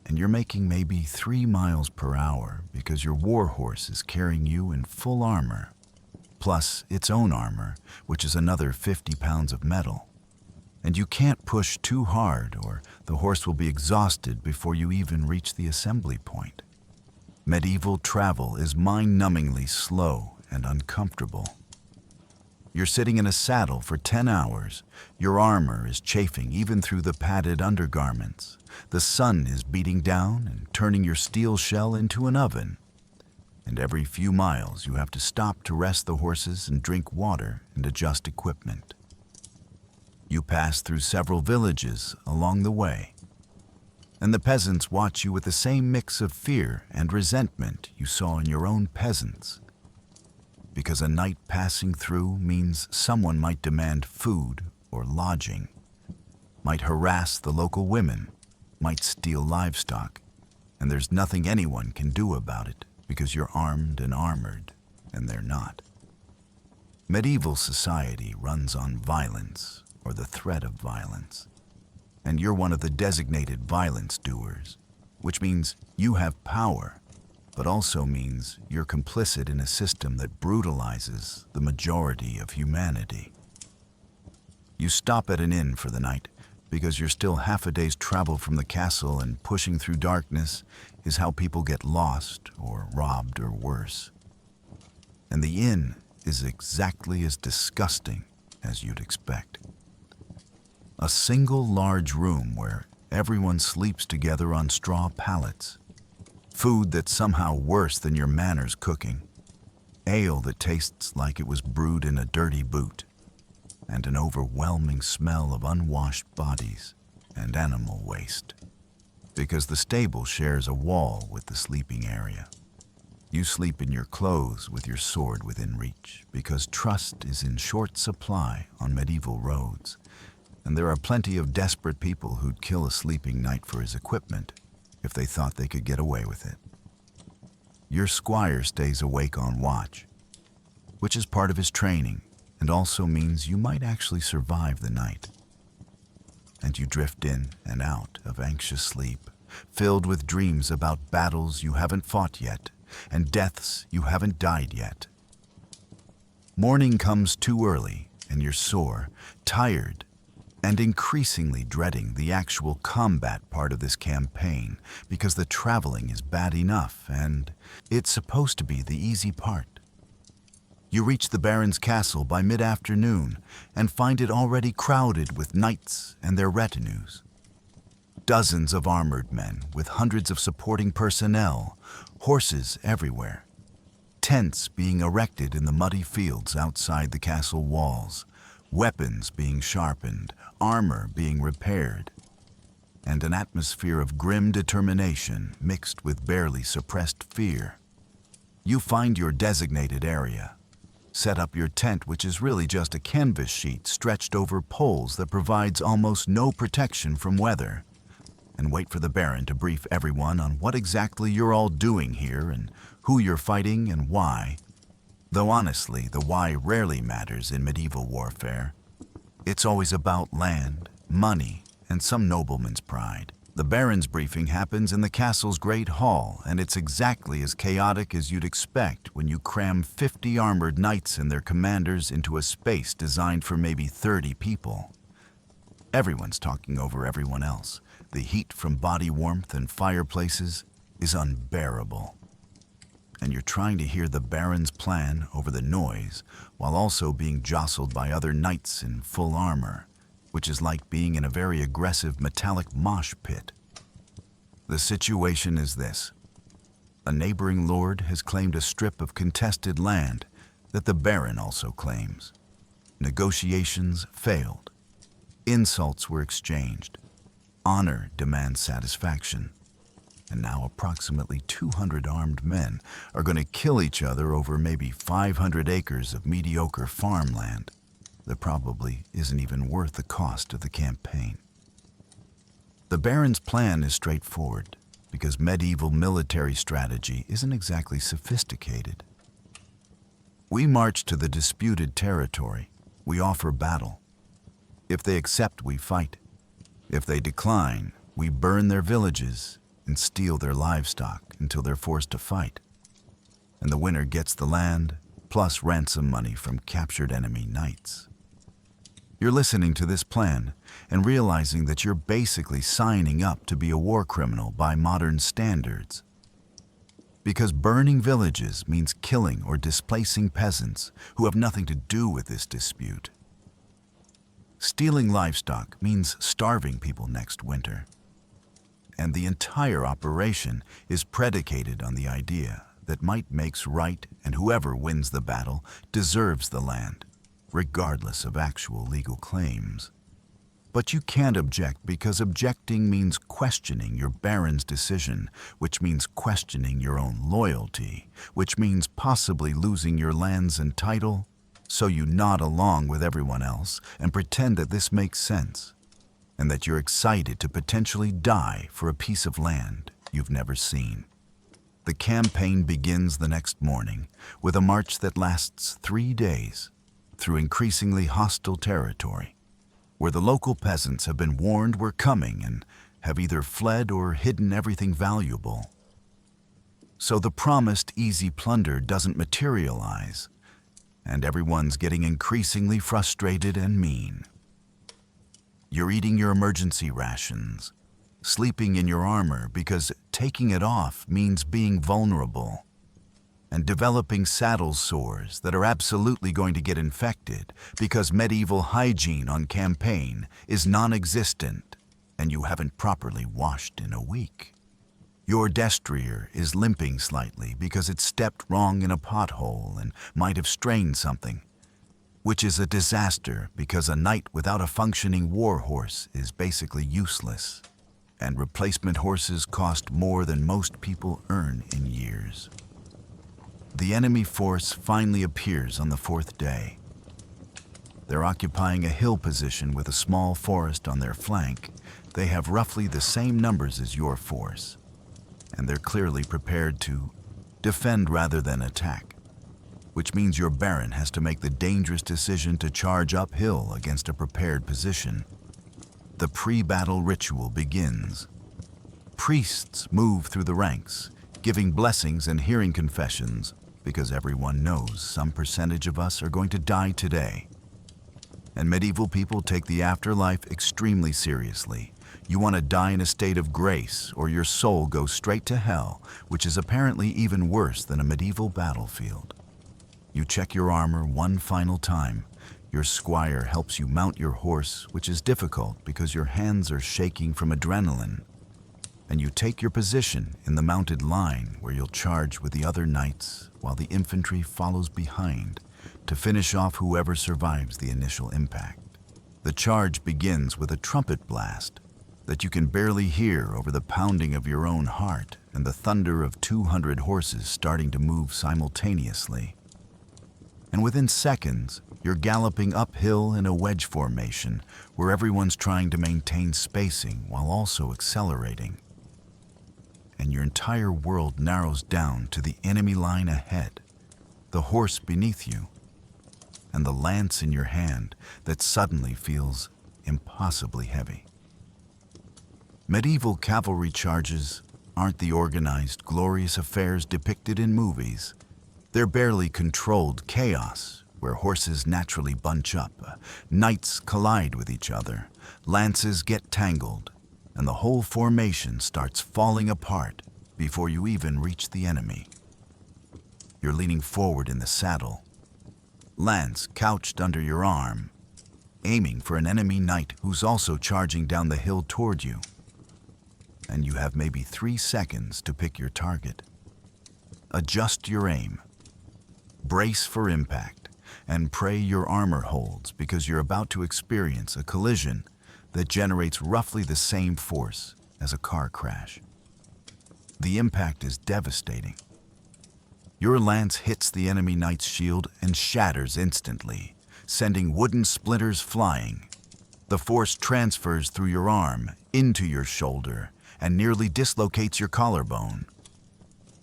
And you're making maybe 3 miles per hour because your war horse is carrying you in full armor, plus its own armor, which is another 50 pounds of metal. And you can't push too hard or the horse will be exhausted before you even reach the assembly point. Medieval travel is mind-numbingly slow and uncomfortable. You're sitting in a saddle for 10 hours. Your armor is chafing even through the padded undergarments. The sun is beating down and turning your steel shell into an oven. And every few miles you have to stop to rest the horses and drink water and adjust equipment. You pass through several villages along the way, and the peasants watch you with the same mix of fear and resentment you saw in your own peasants. Because a night passing through means someone might demand food or lodging, might harass the local women, might steal livestock, and there's nothing anyone can do about it because you're armed and armored, and they're not. Medieval society runs on violence or the threat of violence, and you're one of the designated violence doers, which means you have power, but also means you're complicit in a system that brutalizes the majority of humanity. You stop at an inn for the night because you're still half a day's travel from the castle, and pushing through darkness is how people get lost or robbed or worse. And the inn is exactly as disgusting as you'd expect. A single large room where everyone sleeps together on straw pallets. Food that's somehow worse than your manor's cooking. Ale that tastes like it was brewed in a dirty boot. And an overwhelming smell of unwashed bodies and animal waste. Because the stable shares a wall with the sleeping area. You sleep in your clothes with your sword within reach, because trust is in short supply on medieval roads. And there are plenty of desperate people who'd kill a sleeping knight for his equipment if they thought they could get away with it. Your squire stays awake on watch, which is part of his training and also means you might actually survive the night. And you drift in and out of anxious sleep, filled with dreams about battles you haven't fought yet and deaths you haven't died yet. Morning comes too early and you're sore, tired, and increasingly dreading the actual combat part of this campaign because the traveling is bad enough and it's supposed to be the easy part. You reach the Baron's castle by mid-afternoon and find it already crowded with knights and their retinues. Dozens of armored men with hundreds of supporting personnel, horses everywhere, tents being erected in the muddy fields outside the castle walls, weapons being sharpened, armor being repaired, and an atmosphere of grim determination mixed with barely suppressed fear. You find your designated area, set up your tent, which is really just a canvas sheet stretched over poles that provides almost no protection from weather, and wait for the Baron to brief everyone on what exactly you're all doing here and who you're fighting and why. Though honestly, the why rarely matters in medieval warfare. It's always about land, money, and some nobleman's pride. The Baron's briefing happens in the castle's great hall, and it's exactly as chaotic as you'd expect when you cram 50 armored knights and their commanders into a space designed for maybe 30 people. Everyone's talking over everyone else. The heat from body warmth and fireplaces is unbearable. and you're trying to hear the Baron's plan over the noise while also being jostled by other knights in full armor, which is like being in a very aggressive metallic mosh pit. The situation is this. A neighboring lord has claimed a strip of contested land that the Baron also claims. Negotiations failed. Insults were exchanged. Honor demands satisfaction. And now approximately 200 armed men are going to kill each other over maybe 500 acres of mediocre farmland that probably isn't even worth the cost of the campaign. The Baron's plan is straightforward because medieval military strategy isn't exactly sophisticated. We march to the disputed territory. We offer battle. If they accept, we fight. If they decline, we burn their villages and steal their livestock until they're forced to fight. And the winner gets the land, plus ransom money from captured enemy knights. You're listening to this plan and realizing that you're basically signing up to be a war criminal by modern standards. Because burning villages means killing or displacing peasants who have nothing to do with this dispute. Stealing livestock means starving people next winter. And the entire operation is predicated on the idea that might makes right, and whoever wins the battle deserves the land, regardless of actual legal claims. But you can't object because objecting means questioning your Baron's decision, which means questioning your own loyalty, which means possibly losing your lands and title, so you nod along with everyone else and pretend that this makes sense, and that you're excited to potentially die for a piece of land you've never seen. The campaign begins the next morning with a march that lasts 3 days through increasingly hostile territory, where the local peasants have been warned we're coming and have either fled or hidden everything valuable. So the promised easy plunder doesn't materialize, and everyone's getting increasingly frustrated and mean. You're eating your emergency rations, sleeping in your armor because taking it off means being vulnerable, and developing saddle sores that are absolutely going to get infected because medieval hygiene on campaign is non-existent and you haven't properly washed in a week. Your destrier is limping slightly because it stepped wrong in a pothole and might have strained something, which is a disaster because a knight without a functioning war horse is basically useless, and replacement horses cost more than most people earn in years. The enemy force finally appears on the 4th day. They're occupying a hill position with a small forest on their flank. They have roughly the same numbers as your force, and they're clearly prepared to defend rather than attack, which means your Baron has to make the dangerous decision to charge uphill against a prepared position. The pre-battle ritual begins. Priests move through the ranks, giving blessings and hearing confessions, because everyone knows some percentage of us are going to die today. And medieval people take the afterlife extremely seriously. You want to die in a state of grace, or your soul goes straight to hell, which is apparently even worse than a medieval battlefield. You check your armor one final time. Your squire helps you mount your horse, which is difficult because your hands are shaking from adrenaline. And you take your position in the mounted line where you'll charge with the other knights while the infantry follows behind to finish off whoever survives the initial impact. The charge begins with a trumpet blast that you can barely hear over the pounding of your own heart and the thunder of 200 horses starting to move simultaneously. And within seconds, you're galloping uphill in a wedge formation where everyone's trying to maintain spacing while also accelerating. And your entire world narrows down to the enemy line ahead, the horse beneath you, and the lance in your hand that suddenly feels impossibly heavy. Medieval cavalry charges aren't the organized, glorious affairs depicted in movies. They're barely controlled chaos where horses naturally bunch up, knights collide with each other, lances get tangled, and the whole formation starts falling apart before you even reach the enemy. You're leaning forward in the saddle, lance couched under your arm, aiming for an enemy knight who's also charging down the hill toward you. And you have maybe 3 seconds to pick your target. Adjust your aim, brace for impact, and pray your armor holds, because you're about to experience a collision that generates roughly the same force as a car crash. The impact is devastating. Your lance hits the enemy knight's shield and shatters instantly, sending wooden splinters flying. The force transfers through your arm into your shoulder and nearly dislocates your collarbone.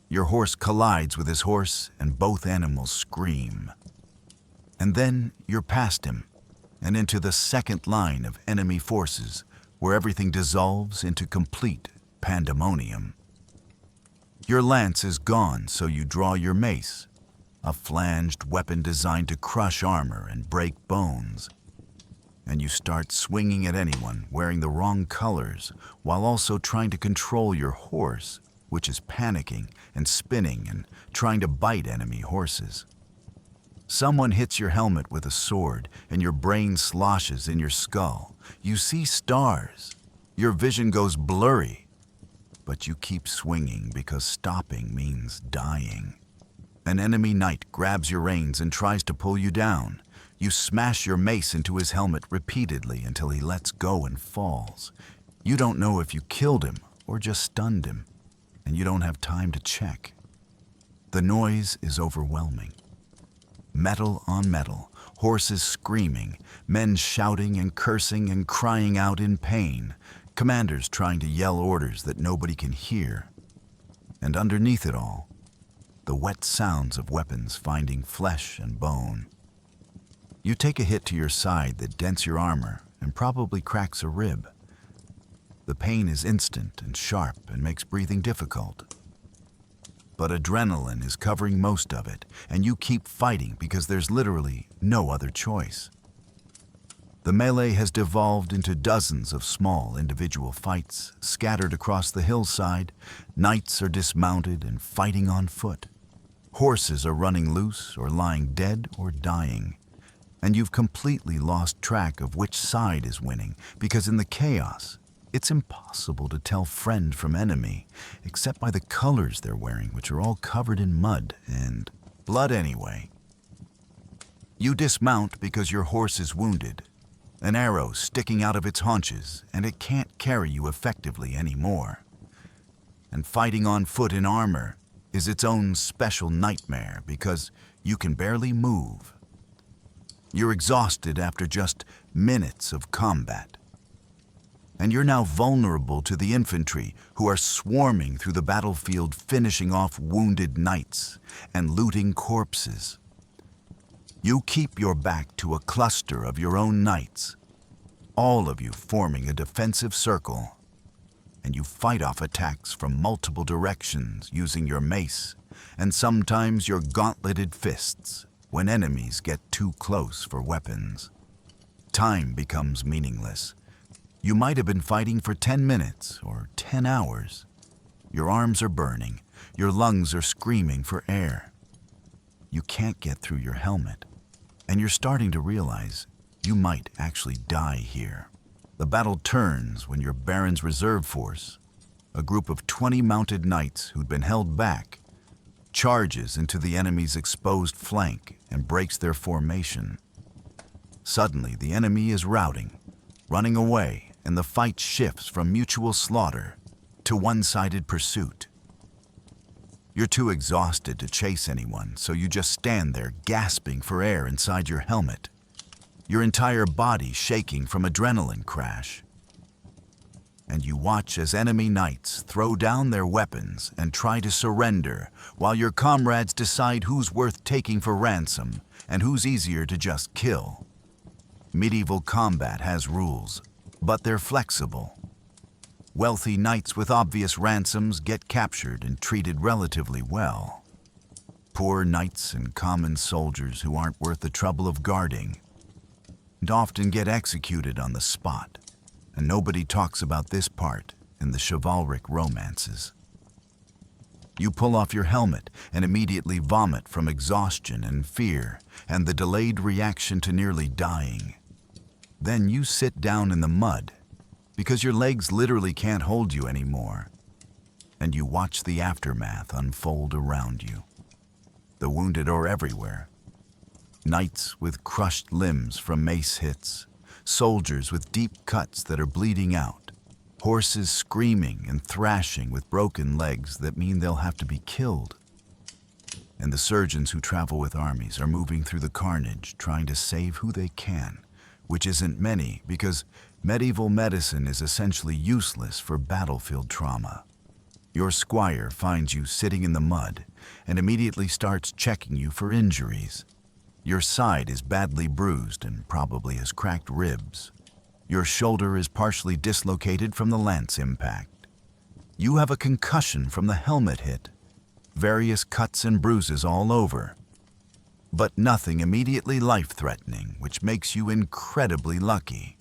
Your horse collides with his horse and both animals scream. And then you're past him and into the second line of enemy forces, where everything dissolves into complete pandemonium. Your lance is gone, so you draw your mace, a flanged weapon designed to crush armor and break bones. And you start swinging at anyone wearing the wrong colors, while also trying to control your horse, which is panicking and spinning and trying to bite enemy horses. Someone hits your helmet with a sword, and your brain sloshes in your skull. You see stars. Your vision goes blurry. But you keep swinging, because stopping means dying. An enemy knight grabs your reins and tries to pull you down. You smash your mace into his helmet repeatedly until he lets go and falls. You don't know if you killed him or just stunned him, and you don't have time to check. The noise is overwhelming. Metal on metal, horses screaming, men shouting and cursing and crying out in pain, commanders trying to yell orders that nobody can hear. And underneath it all, the wet sounds of weapons finding flesh and bone. You take a hit to your side that dents your armor and probably cracks a rib. The pain is instant and sharp and makes breathing difficult. But adrenaline is covering most of it, and you keep fighting because there's literally no other choice. The melee has devolved into dozens of small individual fights scattered across the hillside. Knights are dismounted and fighting on foot. Horses are running loose or lying dead or dying. And you've completely lost track of which side is winning, because in the chaos, it's impossible to tell friend from enemy, except by the colors they're wearing, which are all covered in mud and blood anyway. You dismount because your horse is wounded, an arrow sticking out of its haunches, and it can't carry you effectively anymore. And fighting on foot in armor is its own special nightmare, because you can barely move. You're exhausted after just minutes of combat. And you're now vulnerable to the infantry, who are swarming through the battlefield, finishing off wounded knights and looting corpses. You keep your back to a cluster of your own knights, all of you forming a defensive circle, and you fight off attacks from multiple directions using your mace and sometimes your gauntleted fists when enemies get too close for weapons. Time becomes meaningless. You might have been fighting for 10 minutes or 10 hours. Your arms are burning. Your lungs are screaming for air. You can't get through your helmet. And you're starting to realize you might actually die here. The battle turns when your Baron's reserve force, a group of 20 mounted knights who'd been held back, charges into the enemy's exposed flank and breaks their formation. Suddenly, the enemy is routing, running away, and the fight shifts from mutual slaughter to one-sided pursuit. You're too exhausted to chase anyone, so you just stand there gasping for air inside your helmet, your entire body shaking from adrenaline crash. And you watch as enemy knights throw down their weapons and try to surrender, while your comrades decide who's worth taking for ransom and who's easier to just kill. Medieval combat has rules, but they're flexible. Wealthy knights with obvious ransoms get captured and treated relatively well. Poor knights and common soldiers who aren't worth the trouble of guarding and often get executed on the spot, and nobody talks about this part in the chivalric romances. You pull off your helmet and immediately vomit from exhaustion and fear and the delayed reaction to nearly dying. Then you sit down in the mud because your legs literally can't hold you anymore, and you watch the aftermath unfold around you. The wounded are everywhere. Knights with crushed limbs from mace hits, soldiers with deep cuts that are bleeding out, horses screaming and thrashing with broken legs that mean they'll have to be killed. And the surgeons who travel with armies are moving through the carnage trying to save who they can, which isn't many because medieval medicine is essentially useless for battlefield trauma. Your squire finds you sitting in the mud and immediately starts checking you for injuries. Your side is badly bruised and probably has cracked ribs. Your shoulder is partially dislocated from the lance impact. You have a concussion from the helmet hit, various cuts and bruises all over, but nothing immediately life-threatening, which makes you incredibly lucky.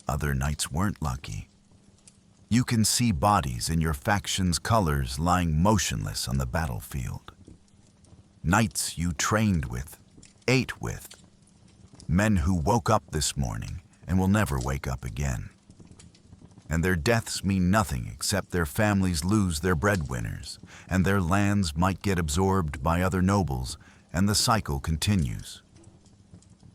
Other knights weren't lucky. You can see bodies in your faction's colors lying motionless on the battlefield. Knights you trained with, ate with, men who woke up this morning and will never wake up again. And their deaths mean nothing except their families lose their breadwinners, and their lands might get absorbed by other nobles, and the cycle continues.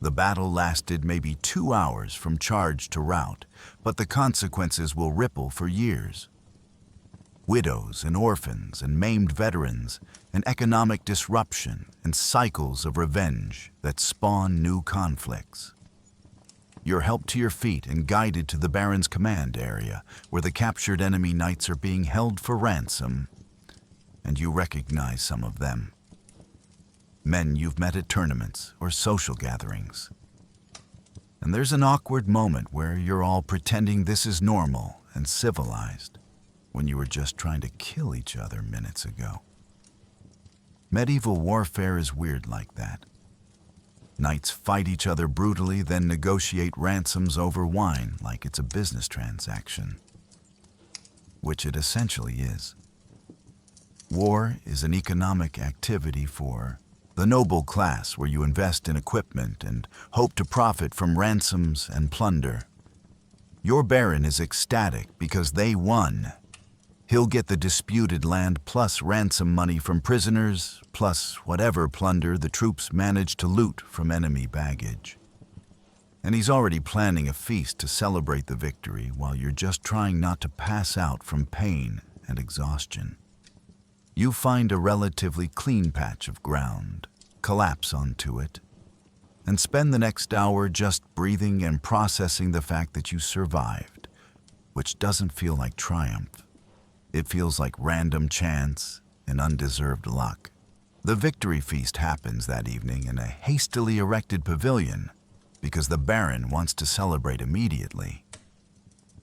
The battle lasted maybe 2 hours from charge to rout, but the consequences will ripple for years. Widows and orphans and maimed veterans, and economic disruption and cycles of revenge that spawn new conflicts. You're helped to your feet and guided to the Baron's command area, where the captured enemy knights are being held for ransom, and you recognize some of them. Men you've met at tournaments or social gatherings. And there's an awkward moment where you're all pretending this is normal and civilized, when you were just trying to kill each other minutes ago. Medieval warfare is weird like that. Knights fight each other brutally, then negotiate ransoms over wine like it's a business transaction, which it essentially is. War is an economic activity for the noble class, where you invest in equipment and hope to profit from ransoms and plunder. Your Baron is ecstatic because they won. He'll get the disputed land plus ransom money from prisoners, plus whatever plunder the troops manage to loot from enemy baggage. And he's already planning a feast to celebrate the victory while you're just trying not to pass out from pain and exhaustion. You find a relatively clean patch of ground, collapse onto it, and spend the next hour just breathing and processing the fact that you survived, which doesn't feel like triumph. It feels like random chance and undeserved luck. The victory feast happens that evening in a hastily erected pavilion because the Baron wants to celebrate immediately.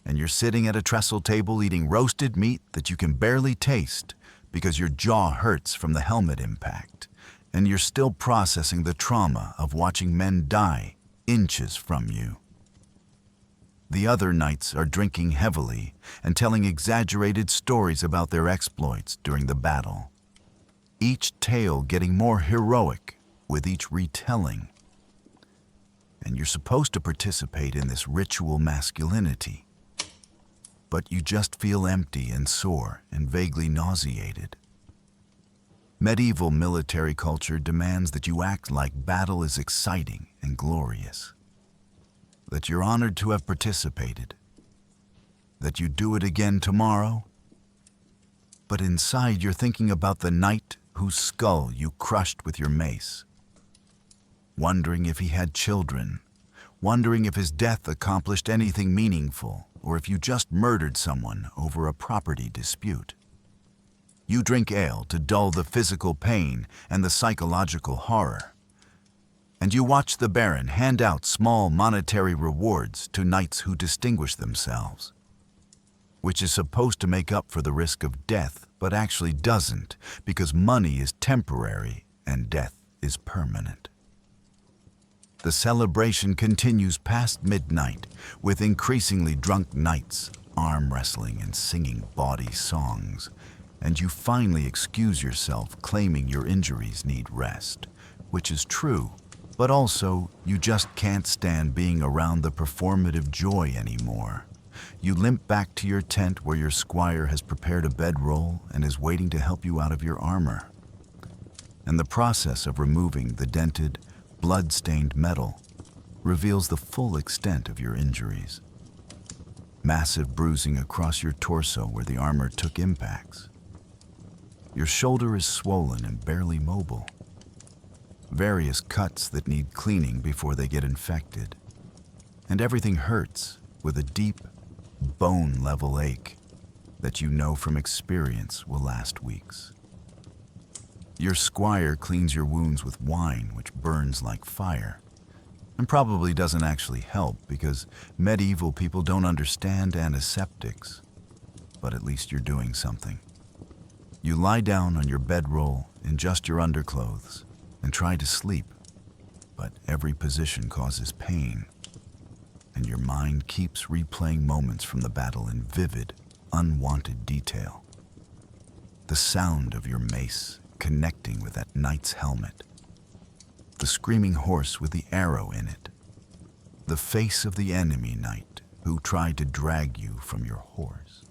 And you're sitting at a trestle table eating roasted meat that you can barely taste because your jaw hurts from the helmet impact, and you're still processing the trauma of watching men die inches from you. The other knights are drinking heavily and telling exaggerated stories about their exploits during the battle, each tale getting more heroic with each retelling. And you're supposed to participate in this ritual masculinity, but you just feel empty and sore and vaguely nauseated. Medieval military culture demands that you act like battle is exciting and glorious, that you're honored to have participated, that you do it again tomorrow. But inside you're thinking about the knight whose skull you crushed with your mace, wondering if he had children, wondering if his death accomplished anything meaningful, or if you just murdered someone over a property dispute. You drink ale to dull the physical pain and the psychological horror. And you watch the Baron hand out small monetary rewards to knights who distinguish themselves, which is supposed to make up for the risk of death, but actually doesn't, because money is temporary and death is permanent. The celebration continues past midnight with increasingly drunk knights arm wrestling and singing bawdy songs, and you finally excuse yourself, claiming your injuries need rest, which is true, but also you just can't stand being around the performative joy anymore. You limp back to your tent where your squire has prepared a bedroll and is waiting to help you out of your armor. And the process of removing the dented, blood-stained metal reveals the full extent of your injuries. Massive bruising across your torso where the armor took impacts. Your shoulder is swollen and barely mobile. Various cuts that need cleaning before they get infected. And everything hurts with a deep, bone-level ache that you know from experience will last weeks. Your squire cleans your wounds with wine, which burns like fire, and probably doesn't actually help because medieval people don't understand antiseptics, but at least you're doing something. You lie down on your bedroll in just your underclothes and try to sleep, but every position causes pain, and your mind keeps replaying moments from the battle in vivid, unwanted detail. The sound of your mace connecting with that knight's helmet, the screaming horse with the arrow in it, the face of the enemy knight who tried to drag you from your horse.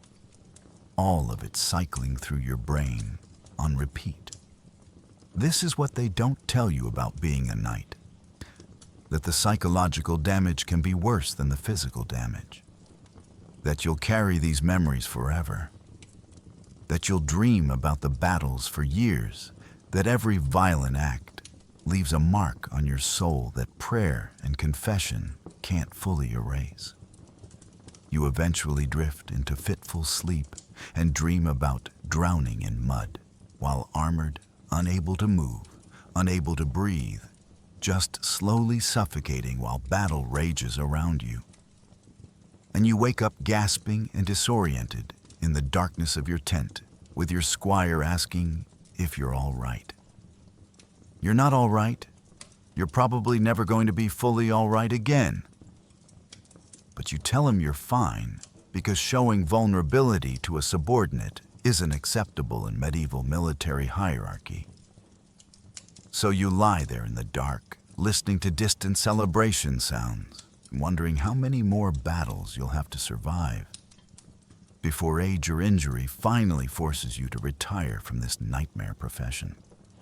All of it cycling through your brain on repeat. This is what they don't tell you about being a knight, that the psychological damage can be worse than the physical damage, that you'll carry these memories forever, that you'll dream about the battles for years, that every violent act leaves a mark on your soul that prayer and confession can't fully erase. You eventually drift into fitful sleep and dream about drowning in mud while armored, unable to move, unable to breathe, just slowly suffocating while battle rages around you. And you wake up gasping and disoriented in the darkness of your tent, with your squire asking if you're all right. You're not all right. You're probably never going to be fully all right again. But you tell him you're fine because showing vulnerability to a subordinate isn't acceptable in medieval military hierarchy. So you lie there in the dark, listening to distant celebration sounds, wondering how many more battles you'll have to survive before age or injury finally forces you to retire from this nightmare profession.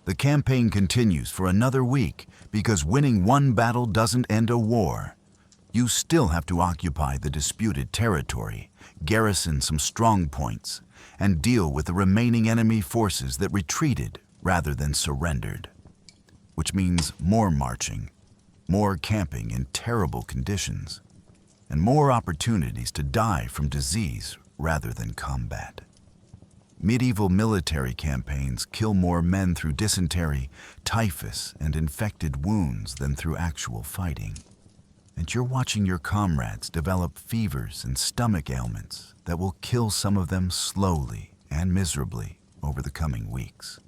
The campaign continues for another week because winning one battle doesn't end a war. You still have to occupy the disputed territory, garrison some strong points, and deal with the remaining enemy forces that retreated rather than surrendered. Which means more marching, more camping in terrible conditions, and more opportunities to die from disease rather than combat. Medieval military campaigns kill more men through dysentery, typhus, and infected wounds than through actual fighting. And you're watching your comrades develop fevers and stomach ailments that will kill some of them slowly and miserably over the coming weeks.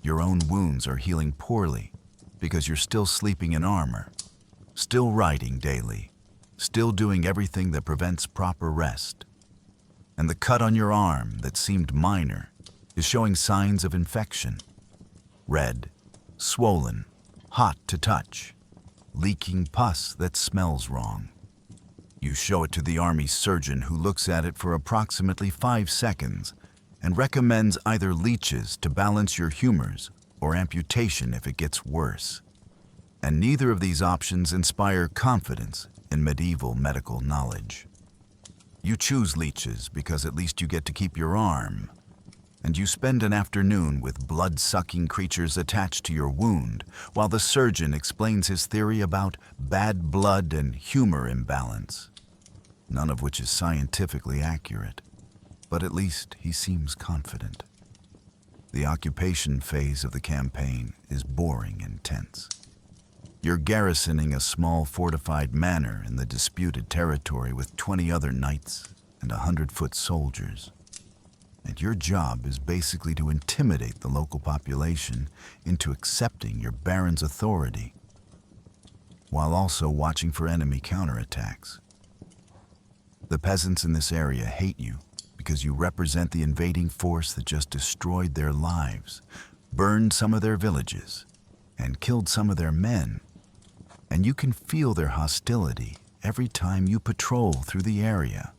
Your own wounds are healing poorly because you're still sleeping in armor, still riding daily, still doing everything that prevents proper rest. And the cut on your arm that seemed minor is showing signs of infection. Red, swollen, hot to touch, leaking pus that smells wrong. You show it to the army surgeon who looks at it for approximately 5 seconds and recommends either leeches to balance your humors or amputation if it gets worse. And neither of these options inspire confidence in medieval medical knowledge. You choose leeches because at least you get to keep your arm, and you spend an afternoon with blood-sucking creatures attached to your wound while the surgeon explains his theory about bad blood and humor imbalance, none of which is scientifically accurate, but at least he seems confident. The occupation phase of the campaign is boring and tense. You're garrisoning a small fortified manor in the disputed territory with 20 other knights and 100-foot soldiers. And your job is basically to intimidate the local population into accepting your baron's authority, while also watching for enemy counterattacks. The peasants in this area hate you because you represent the invading force that just destroyed their lives, burned some of their villages, and killed some of their men. And you can feel their hostility every time you patrol through the area.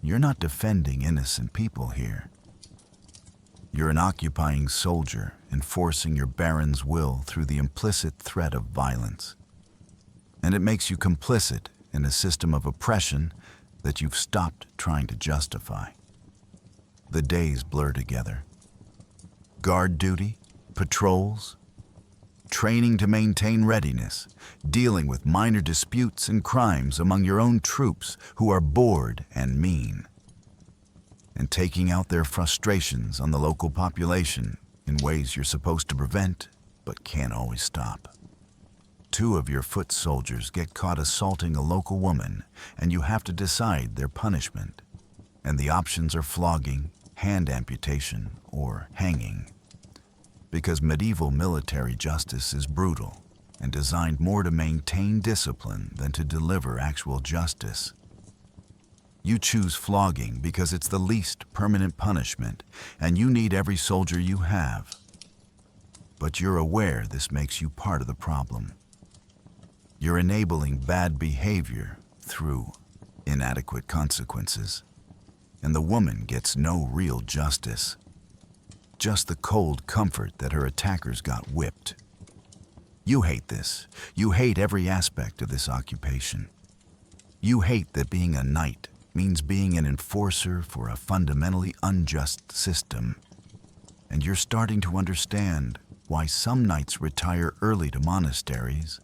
You're not defending innocent people here. You're an occupying soldier enforcing your baron's will through the implicit threat of violence. And it makes you complicit in a system of oppression that you've stopped trying to justify. The days blur together. Guard duty, patrols, training to maintain readiness, dealing with minor disputes and crimes among your own troops who are bored and mean, and taking out their frustrations on the local population in ways you're supposed to prevent but can't always stop. 2 of your foot soldiers get caught assaulting a local woman, and you have to decide their punishment. And the options are flogging, hand amputation, or hanging. Because medieval military justice is brutal and designed more to maintain discipline than to deliver actual justice. You choose flogging because it's the least permanent punishment, and you need every soldier you have. But you're aware this makes you part of the problem. You're enabling bad behavior through inadequate consequences, and the woman gets no real justice. Just the cold comfort that her attackers got whipped. You hate this. You hate every aspect of this occupation. You hate that being a knight means being an enforcer for a fundamentally unjust system. And you're starting to understand why some knights retire early to monasteries.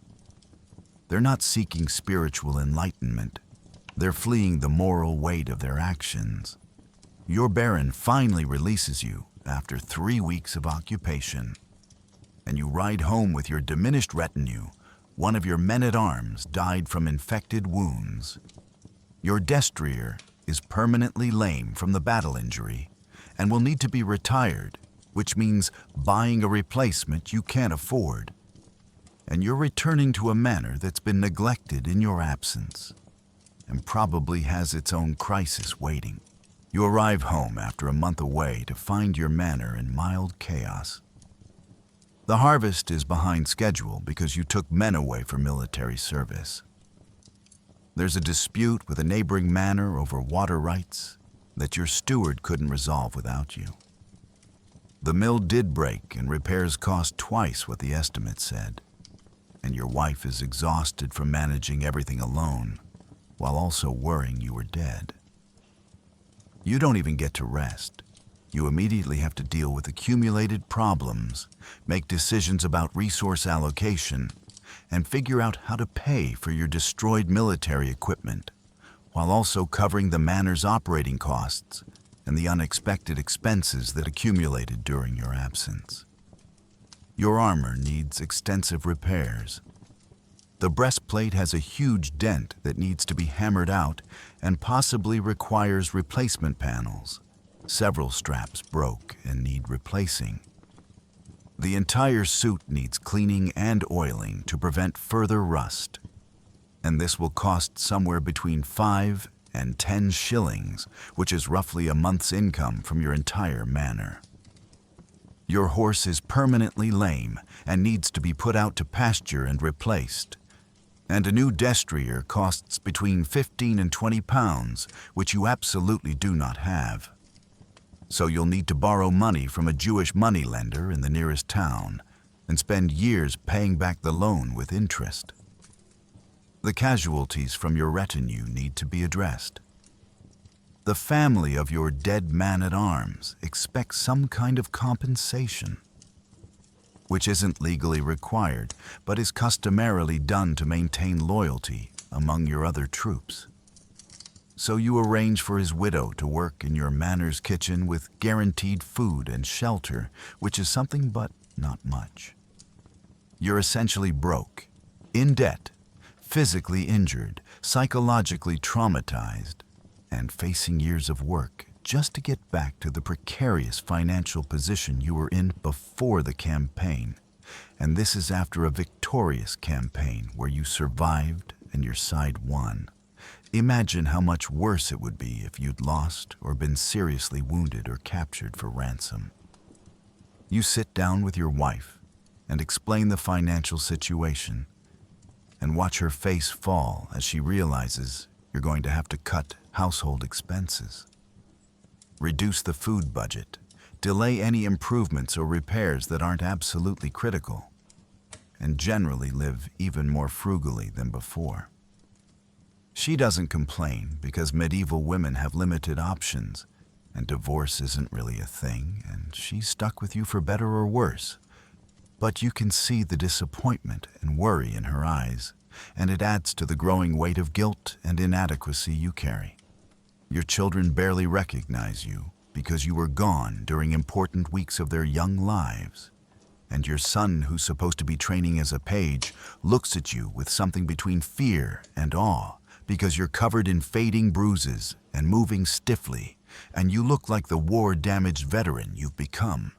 They're not seeking spiritual enlightenment. They're fleeing the moral weight of their actions. Your baron finally releases you after 3 weeks of occupation, and you ride home with your diminished retinue. One of your men-at-arms died from infected wounds. Your destrier is permanently lame from the battle injury and will need to be retired, which means buying a replacement you can't afford. And you're returning to a manor that's been neglected in your absence and probably has its own crisis waiting. You arrive home after a month away to find your manor in mild chaos. The harvest is behind schedule because you took men away for military service. There's a dispute with a neighboring manor over water rights that your steward couldn't resolve without you. The mill did break and repairs cost twice what the estimate said. And your wife is exhausted from managing everything alone, while also worrying you were dead. You don't even get to rest. You immediately have to deal with accumulated problems, make decisions about resource allocation, and figure out how to pay for your destroyed military equipment, while also covering the manor's operating costs and the unexpected expenses that accumulated during your absence. Your armor needs extensive repairs. The breastplate has a huge dent that needs to be hammered out and possibly requires replacement panels. Several straps broke and need replacing. The entire suit needs cleaning and oiling to prevent further rust. And this will cost somewhere between 5 and 10 shillings, which is roughly a month's income from your entire manor. Your horse is permanently lame and needs to be put out to pasture and replaced. And a new destrier costs between 15 and 20 pounds, which you absolutely do not have. So you'll need to borrow money from a Jewish moneylender in the nearest town and spend years paying back the loan with interest. The casualties from your retinue need to be addressed. The family of your dead man-at-arms expects some kind of compensation, which isn't legally required, but is customarily done to maintain loyalty among your other troops. So you arrange for his widow to work in your manor's kitchen with guaranteed food and shelter, which is something but not much. You're essentially broke, in debt, physically injured, psychologically traumatized, and facing years of work just to get back to the precarious financial position you were in before the campaign. And this is after a victorious campaign where you survived and your side won. Imagine how much worse it would be if you'd lost or been seriously wounded or captured for ransom. You sit down with your wife and explain the financial situation, and watch her face fall as she realizes you're going to have to cut household expenses, reduce the food budget, delay any improvements or repairs that aren't absolutely critical, and generally live even more frugally than before. She doesn't complain because medieval women have limited options, and divorce isn't really a thing, and she's stuck with you for better or worse. But you can see the disappointment and worry in her eyes, and it adds to the growing weight of guilt and inadequacy you carry. Your children barely recognize you because you were gone during important weeks of their young lives. And your son, who's supposed to be training as a page, looks at you with something between fear and awe because you're covered in fading bruises and moving stiffly, and you look like the war-damaged veteran you've become.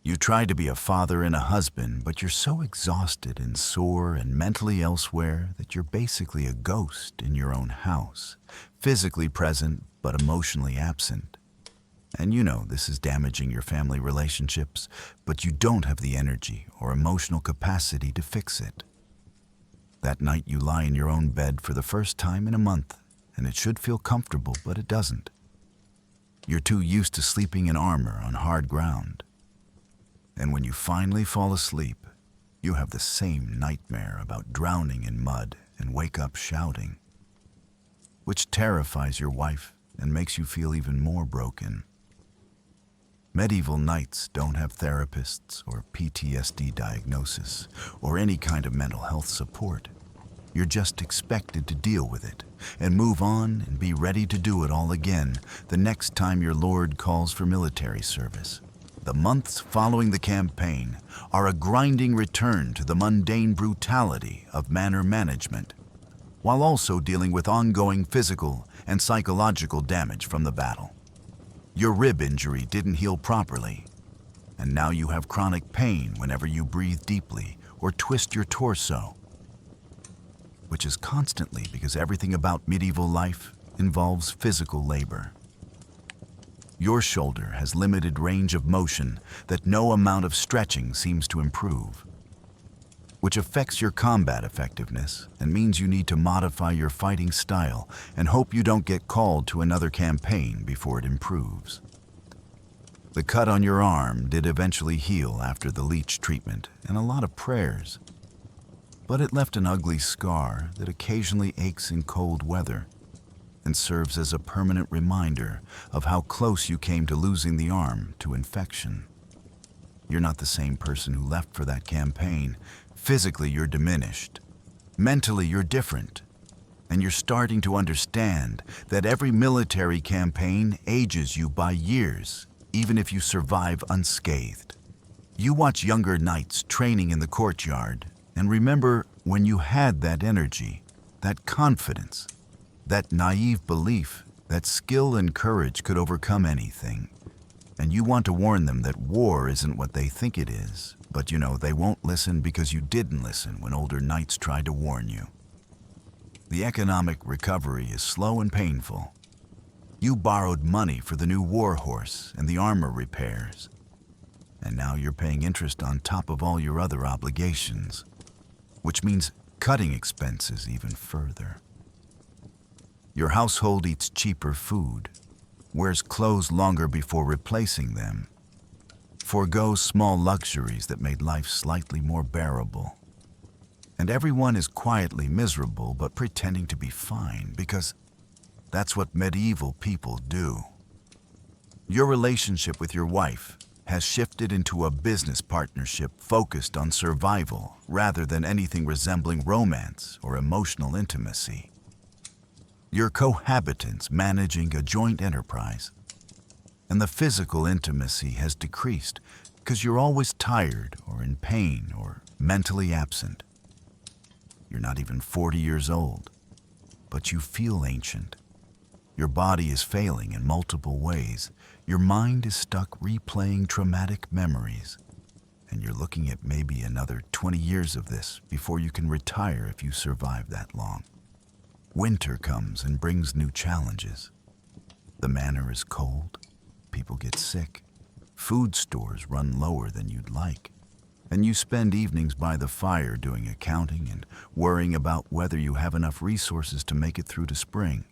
You try to be a father and a husband, but you're so exhausted and sore and mentally elsewhere that you're basically a ghost in your own house, physically present but emotionally absent. And you know this is damaging your family relationships, but you don't have the energy or emotional capacity to fix it. That night you lie in your own bed for the first time in a month, and it should feel comfortable, but it doesn't. You're too used to sleeping in armor on hard ground. And when you finally fall asleep, you have the same nightmare about drowning in mud and wake up shouting, which terrifies your wife and makes you feel even more broken. Medieval knights don't have therapists or PTSD diagnosis or any kind of mental health support. You're just expected to deal with it and move on and be ready to do it all again the next time your lord calls for military service. The months following the campaign are a grinding return to the mundane brutality of manor management, while also dealing with ongoing physical and psychological damage from the battle. Your rib injury didn't heal properly, and now you have chronic pain whenever you breathe deeply or twist your torso, which is constantly because everything about medieval life involves physical labor. Your shoulder has limited range of motion that no amount of stretching seems to improve, which affects your combat effectiveness and means you need to modify your fighting style and hope you don't get called to another campaign before it improves. The cut on your arm did eventually heal after the leech treatment and a lot of prayers, but it left an ugly scar that occasionally aches in cold weather and serves as a permanent reminder of how close you came to losing the arm to infection. You're not the same person who left for that campaign. Physically, you're diminished. Mentally, you're different. And you're starting to understand that every military campaign ages you by years, even if you survive unscathed. You watch younger knights training in the courtyard and remember when you had that energy, that confidence, that naive belief that skill and courage could overcome anything. And you want to warn them that war isn't what they think it is, but you know they won't listen because you didn't listen when older knights tried to warn you. The economic recovery is slow and painful. You borrowed money for the new war horse and the armor repairs, and now you're paying interest on top of all your other obligations, which means cutting expenses even further. Your household eats cheaper food, wears clothes longer before replacing them, forgoes small luxuries that made life slightly more bearable. And everyone is quietly miserable but pretending to be fine because that's what medieval people do. Your relationship with your wife has shifted into a business partnership focused on survival rather than anything resembling romance or emotional intimacy. Your cohabitants managing a joint enterprise, and the physical intimacy has decreased because you're always tired or in pain or mentally absent. You're not even 40 years old, but you feel ancient. Your body is failing in multiple ways. Your mind is stuck replaying traumatic memories, and you're looking at maybe another 20 years of this before you can retire if you survive that long. Winter comes and brings new challenges. The manor is cold, people get sick, food stores run lower than you'd like, and you spend evenings by the fire doing accounting and worrying about whether you have enough resources to make it through to spring.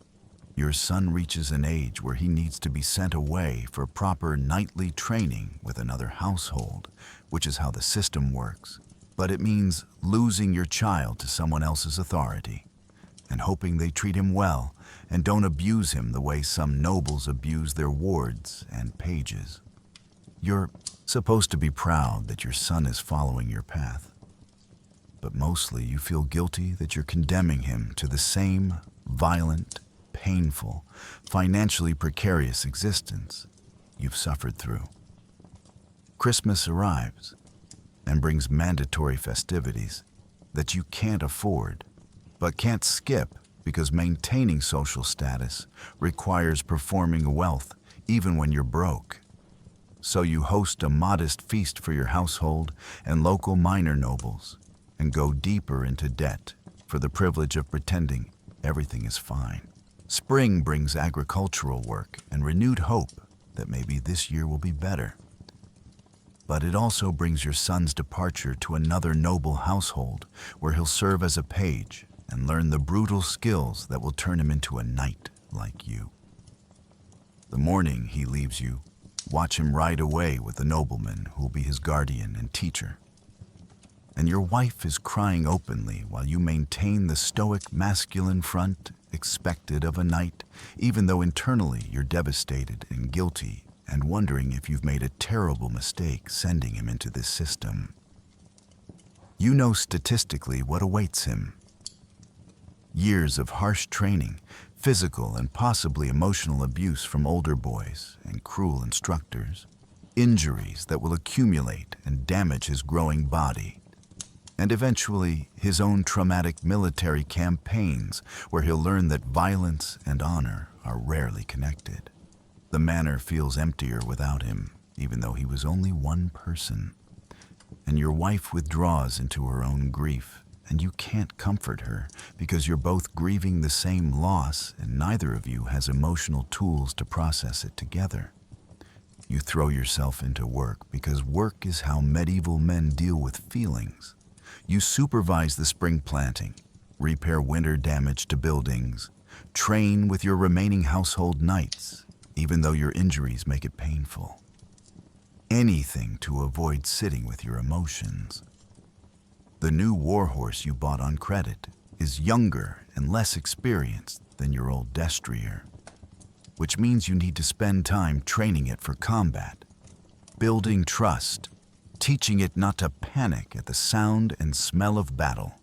Your son reaches an age where he needs to be sent away for proper nightly training with another household, which is how the system works. But it means losing your child to someone else's authority and hoping they treat him well and don't abuse him the way some nobles abuse their wards and pages. You're supposed to be proud that your son is following your path, but mostly you feel guilty that you're condemning him to the same violent, painful, financially precarious existence you've suffered through. Christmas arrives and brings mandatory festivities that you can't afford, but can't skip because maintaining social status requires performing wealth even when you're broke. So you host a modest feast for your household and local minor nobles and go deeper into debt for the privilege of pretending everything is fine. Spring brings agricultural work and renewed hope that maybe this year will be better. But it also brings your son's departure to another noble household where he'll serve as a page and learn the brutal skills that will turn him into a knight like you. The morning he leaves you, watch him ride away with the nobleman who'll be his guardian and teacher. And your wife is crying openly while you maintain the stoic masculine front expected of a knight, even though internally you're devastated and guilty and wondering if you've made a terrible mistake sending him into this system. You know statistically what awaits him. Years of harsh training, physical and possibly emotional abuse from older boys and cruel instructors, injuries that will accumulate and damage his growing body, and eventually his own traumatic military campaigns where he'll learn that violence and honor are rarely connected. The manor feels emptier without him, even though he was only one person. And your wife withdraws into her own grief, and you can't comfort her because you're both grieving the same loss and neither of you has emotional tools to process it together. You throw yourself into work because work is how medieval men deal with feelings. You supervise the spring planting, repair winter damage to buildings, train with your remaining household knights, even though your injuries make it painful. Anything to avoid sitting with your emotions. The new warhorse you bought on credit is younger and less experienced than your old destrier, which means you need to spend time training it for combat, building trust, teaching it not to panic at the sound and smell of battle.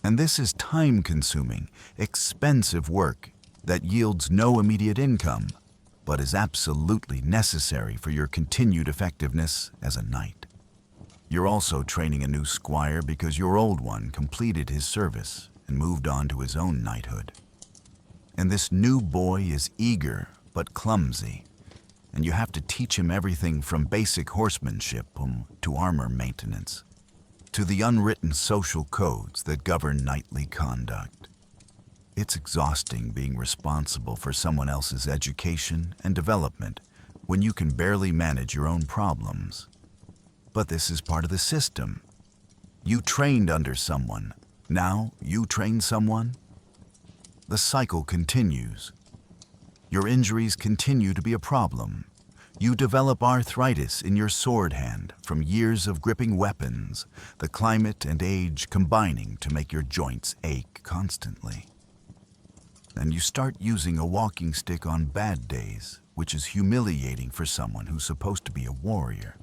And this is time-consuming, expensive work that yields no immediate income, but is absolutely necessary for your continued effectiveness as a knight. You're also training a new squire because your old one completed his service and moved on to his own knighthood. And this new boy is eager but clumsy, and you have to teach him everything from basic horsemanship to armor maintenance, to the unwritten social codes that govern knightly conduct. It's exhausting being responsible for someone else's education and development when you can barely manage your own problems. But this is part of the system. You trained under someone. Now you train someone. The cycle continues. Your injuries continue to be a problem. You develop arthritis in your sword hand from years of gripping weapons, the climate and age combining to make your joints ache constantly. And you start using a walking stick on bad days, which is humiliating for someone who's supposed to be a warrior.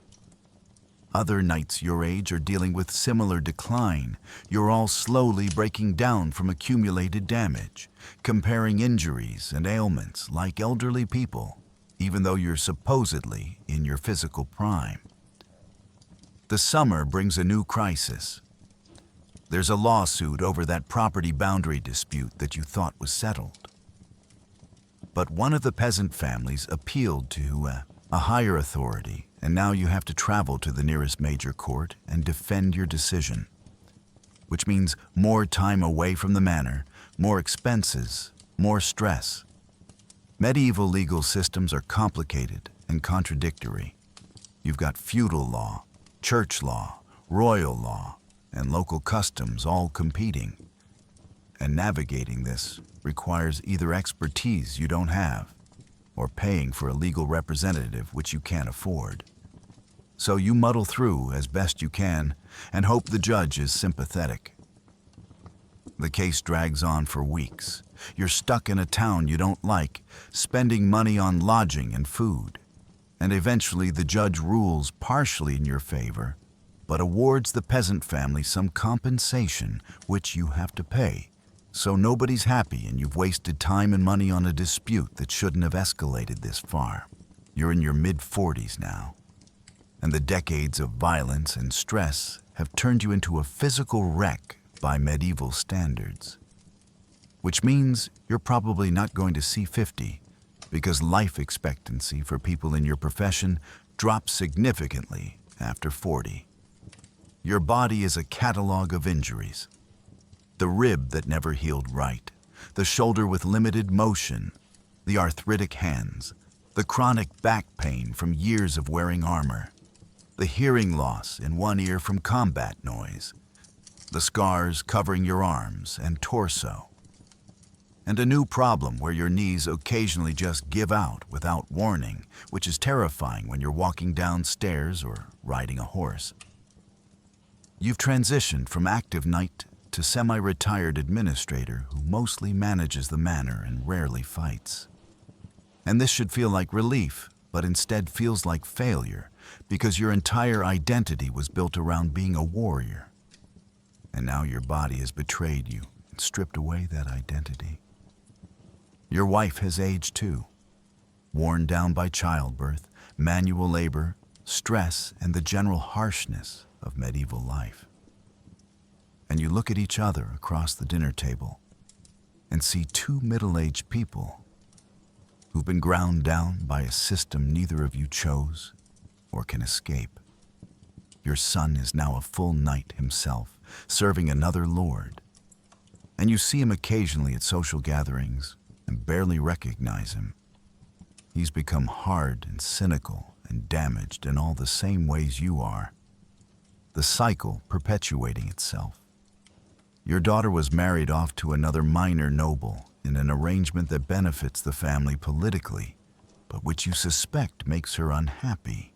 Other knights your age are dealing with similar decline. You're all slowly breaking down from accumulated damage, comparing injuries and ailments like elderly people, even though you're supposedly in your physical prime. The summer brings a new crisis. There's a lawsuit over that property boundary dispute that you thought was settled. But one of the peasant families appealed to a higher authority, and now you have to travel to the nearest major court and defend your decision, which means more time away from the manor, more expenses, more stress. Medieval legal systems are complicated and contradictory. You've got feudal law, church law, royal law, and local customs all competing. And navigating this requires either expertise you don't have or paying for a legal representative which you can't afford. So you muddle through as best you can and hope the judge is sympathetic. The case drags on for weeks. You're stuck in a town you don't like, spending money on lodging and food. And eventually the judge rules partially in your favor, but awards the peasant family some compensation which you have to pay. So nobody's happy and you've wasted time and money on a dispute that shouldn't have escalated this far. You're in your mid-40s now, and the decades of violence and stress have turned you into a physical wreck by medieval standards. Which means you're probably not going to see 50, because life expectancy for people in your profession drops significantly after 40. Your body is a catalog of injuries. The rib that never healed right, the shoulder with limited motion, the arthritic hands, the chronic back pain from years of wearing armor, the hearing loss in one ear from combat noise, the scars covering your arms and torso, and a new problem where your knees occasionally just give out without warning, which is terrifying when you're walking downstairs or riding a horse. You've transitioned from active knight to semi-retired administrator who mostly manages the manor and rarely fights. And this should feel like relief, but instead feels like failure, because your entire identity was built around being a warrior. And now your body has betrayed you and stripped away that identity. Your wife has aged too, worn down by childbirth, manual labor, stress, and the general harshness of medieval life. And you look at each other across the dinner table and see two middle-aged people who've been ground down by a system neither of you chose or can escape. Your son is now a full knight himself, serving another lord. And you see him occasionally at social gatherings and barely recognize him. He's become hard and cynical and damaged in all the same ways you are. The cycle perpetuating itself. Your daughter was married off to another minor noble in an arrangement that benefits the family politically, but which you suspect makes her unhappy.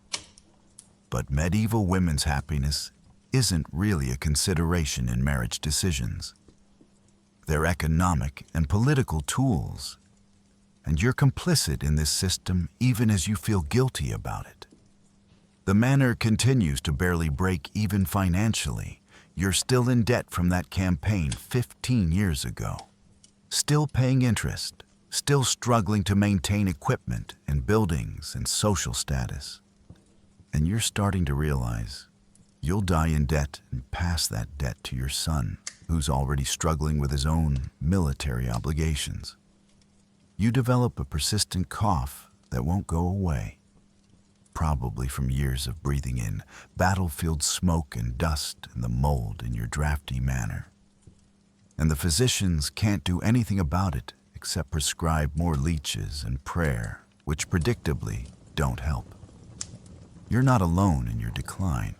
But medieval women's happiness isn't really a consideration in marriage decisions. They're economic and political tools, and you're complicit in this system even as you feel guilty about it. The manor continues to barely break even financially. You're still in debt from that campaign 15 years ago. Still paying interest, still struggling to maintain equipment and buildings and social status. And you're starting to realize you'll die in debt and pass that debt to your son, who's already struggling with his own military obligations. You develop a persistent cough that won't go away, probably from years of breathing in battlefield smoke and dust and the mold in your drafty manor. And the physicians can't do anything about it except prescribe more leeches and prayer, which predictably don't help. You're not alone in your decline.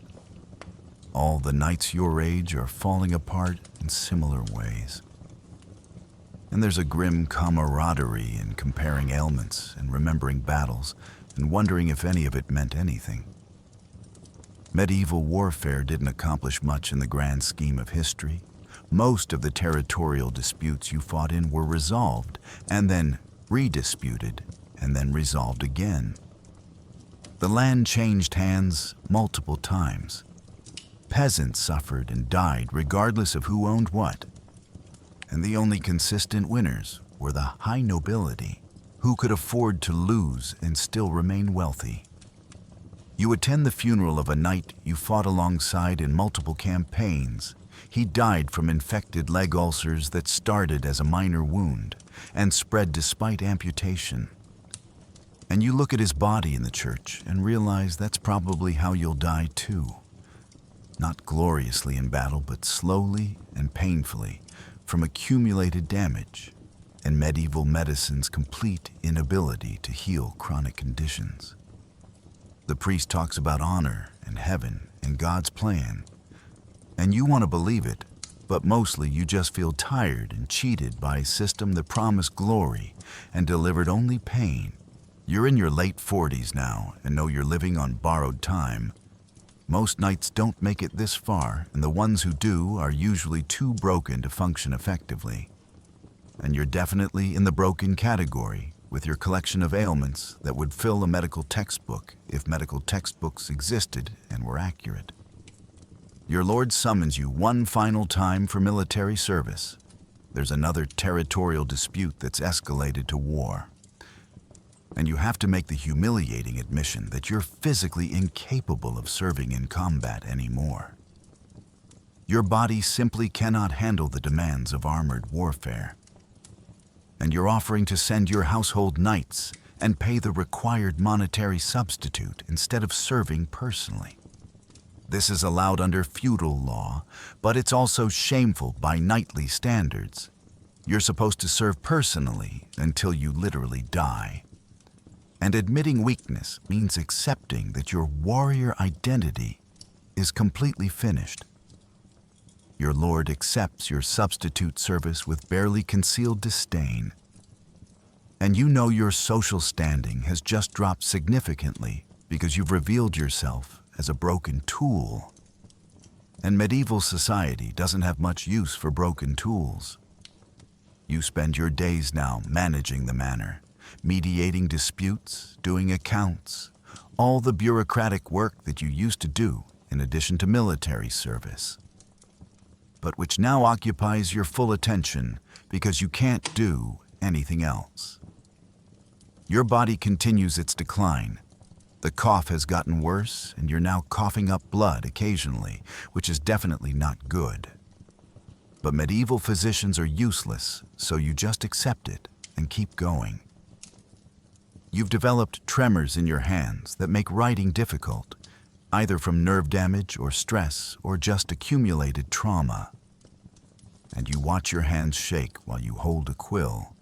All the knights your age are falling apart in similar ways. And there's a grim camaraderie in comparing ailments and remembering battles and wondering if any of it meant anything. Medieval warfare didn't accomplish much in the grand scheme of history. Most of the territorial disputes you fought in were resolved and then redisputed and then resolved again. The land changed hands multiple times. Peasants suffered and died regardless of who owned what. And the only consistent winners were the high nobility, who could afford to lose and still remain wealthy. You attend the funeral of a knight you fought alongside in multiple campaigns. He died from infected leg ulcers that started as a minor wound and spread despite amputation. And you look at his body in the church and realize that's probably how you'll die too. Not gloriously in battle, but slowly and painfully, from accumulated damage and medieval medicine's complete inability to heal chronic conditions. The priest talks about honor and heaven and God's plan, and you want to believe it, but mostly you just feel tired and cheated by a system that promised glory and delivered only pain. You're in your late 40s now and know you're living on borrowed time. Most knights don't make it this far, and the ones who do are usually too broken to function effectively. And you're definitely in the broken category, with your collection of ailments that would fill a medical textbook if medical textbooks existed and were accurate. Your lord summons you one final time for military service. There's another territorial dispute that's escalated to war. And you have to make the humiliating admission that you're physically incapable of serving in combat anymore. Your body simply cannot handle the demands of armored warfare. And you're offering to send your household knights and pay the required monetary substitute instead of serving personally. This is allowed under feudal law, but it's also shameful by knightly standards. You're supposed to serve personally until you literally die. And admitting weakness means accepting that your warrior identity is completely finished. Your lord accepts your substitute service with barely concealed disdain. And you know your social standing has just dropped significantly because you've revealed yourself as a broken tool. And medieval society doesn't have much use for broken tools. You spend your days now managing the manor, mediating disputes, doing accounts, all the bureaucratic work that you used to do in addition to military service, but which now occupies your full attention because you can't do anything else. Your body continues its decline. The cough has gotten worse, and you're now coughing up blood occasionally, which is definitely not good. But medieval physicians are useless, so you just accept it and keep going. You've developed tremors in your hands that make writing difficult, either from nerve damage or stress or just accumulated trauma. And you watch your hands shake while you hold a quill,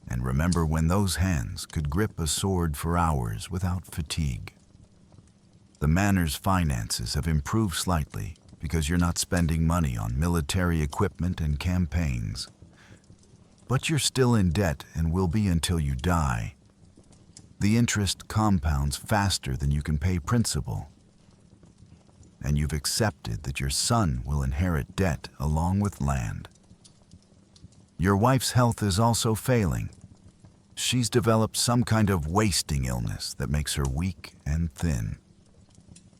and remember when those hands could grip a sword for hours without fatigue. The manor's finances have improved slightly because you're not spending money on military equipment and campaigns. But you're still in debt and will be until you die. The interest compounds faster than you can pay principal. And you've accepted that your son will inherit debt along with land. Your wife's health is also failing. She's developed some kind of wasting illness that makes her weak and thin.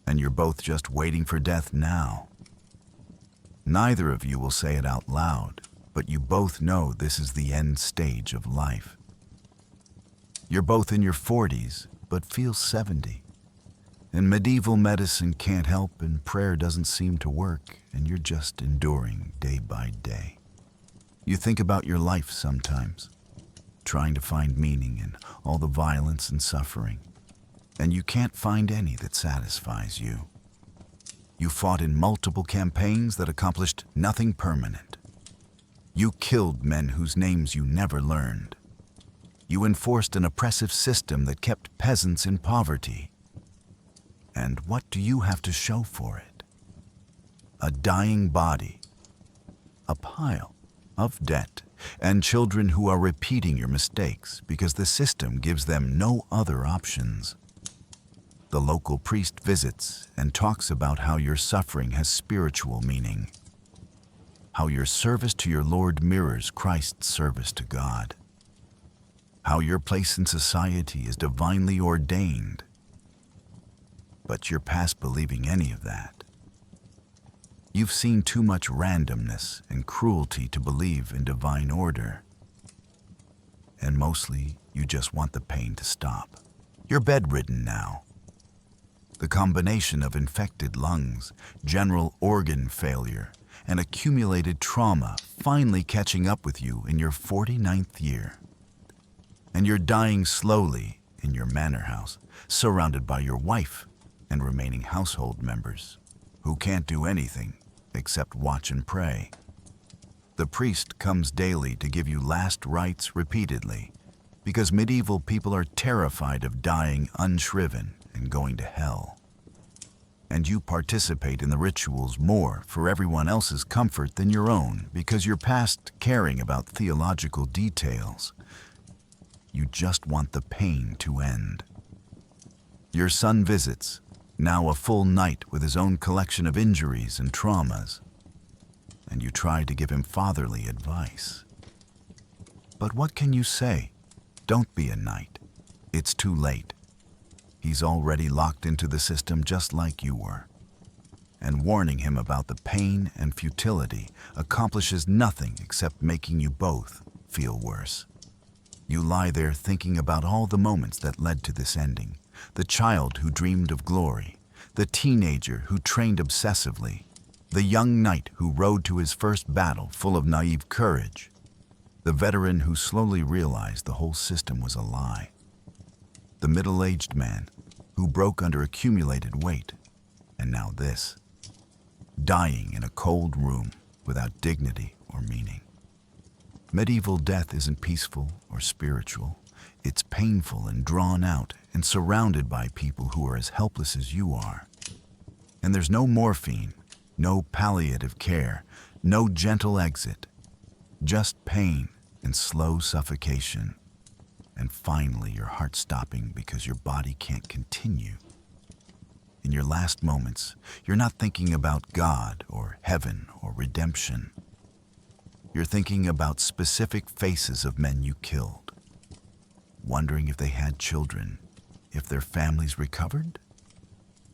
And you're both just waiting for death now. Neither of you will say it out loud, but you both know this is the end stage of life. You're both in your 40s, but feel 70. And medieval medicine can't help, and prayer doesn't seem to work, and you're just enduring day by day. You think about your life sometimes, trying to find meaning in all the violence and suffering, and you can't find any that satisfies you. You fought in multiple campaigns that accomplished nothing permanent. You killed men whose names you never learned. You enforced an oppressive system that kept peasants in poverty. And what do you have to show for it? A dying body, a pile of debt, and children who are repeating your mistakes because the system gives them no other options. The local priest visits and talks about how your suffering has spiritual meaning, how your service to your Lord mirrors Christ's service to God, how your place in society is divinely ordained. But you're past believing any of that. You've seen too much randomness and cruelty to believe in divine order. And mostly, you just want the pain to stop. You're bedridden now. The combination of infected lungs, general organ failure, and accumulated trauma finally catching up with you in your 49th year. And you're dying slowly in your manor house, surrounded by your wife and remaining household members who can't do anything except watch and pray. The priest comes daily to give you last rites repeatedly, because medieval people are terrified of dying unshriven and going to hell. And you participate in the rituals more for everyone else's comfort than your own, because you're past caring about theological details. You just want the pain to end. Your son visits, now a full knight with his own collection of injuries and traumas, and you try to give him fatherly advice. But what can you say? Don't be a knight. It's too late. He's already locked into the system just like you were. And warning him about the pain and futility accomplishes nothing except making you both feel worse. You lie there thinking about all the moments that led to this ending. The child who dreamed of glory, the teenager who trained obsessively, the young knight who rode to his first battle full of naive courage, the veteran who slowly realized the whole system was a lie, the middle-aged man who broke under accumulated weight, and now this, dying in a cold room without dignity or meaning. Medieval death isn't peaceful or spiritual. It's painful and drawn out and surrounded by people who are as helpless as you are. And there's no morphine, no palliative care, no gentle exit, just pain and slow suffocation. And finally, your heart stopping because your body can't continue. In your last moments, you're not thinking about God or heaven or redemption. You're thinking about specific faces of men you killed, wondering if they had children, if their families recovered,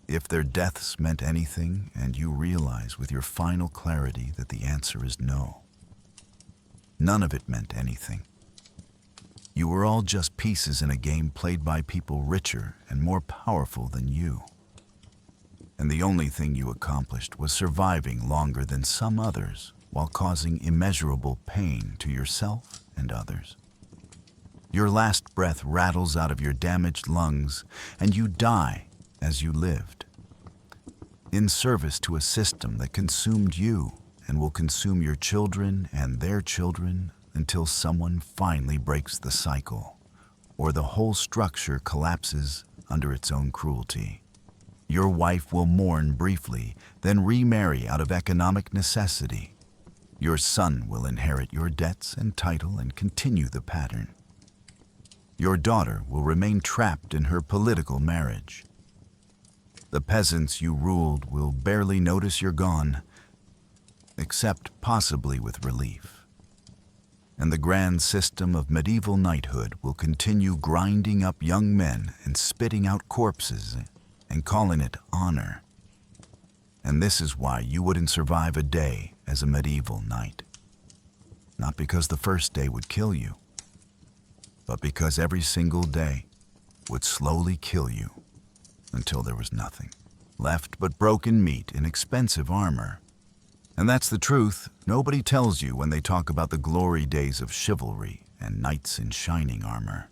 if their deaths meant anything, and you realize with your final clarity that the answer is no. None of it meant anything. You were all just pieces in a game played by people richer and more powerful than you. And the only thing you accomplished was surviving longer than some others while causing immeasurable pain to yourself and others. Your last breath rattles out of your damaged lungs, and you die as you lived, in service to a system that consumed you and will consume your children and their children until someone finally breaks the cycle, or the whole structure collapses under its own cruelty. Your wife will mourn briefly, then remarry out of economic necessity. Your son will inherit your debts and title and continue the pattern. Your daughter will remain trapped in her political marriage. The peasants you ruled will barely notice you're gone, except possibly with relief. And the grand system of medieval knighthood will continue grinding up young men and spitting out corpses and calling it honor. And this is why you wouldn't survive a day as a medieval knight. Not because the first day would kill you, but because every single day would slowly kill you until there was nothing left but broken meat and expensive armor. And that's the truth nobody tells you when they talk about the glory days of chivalry and knights in shining armor.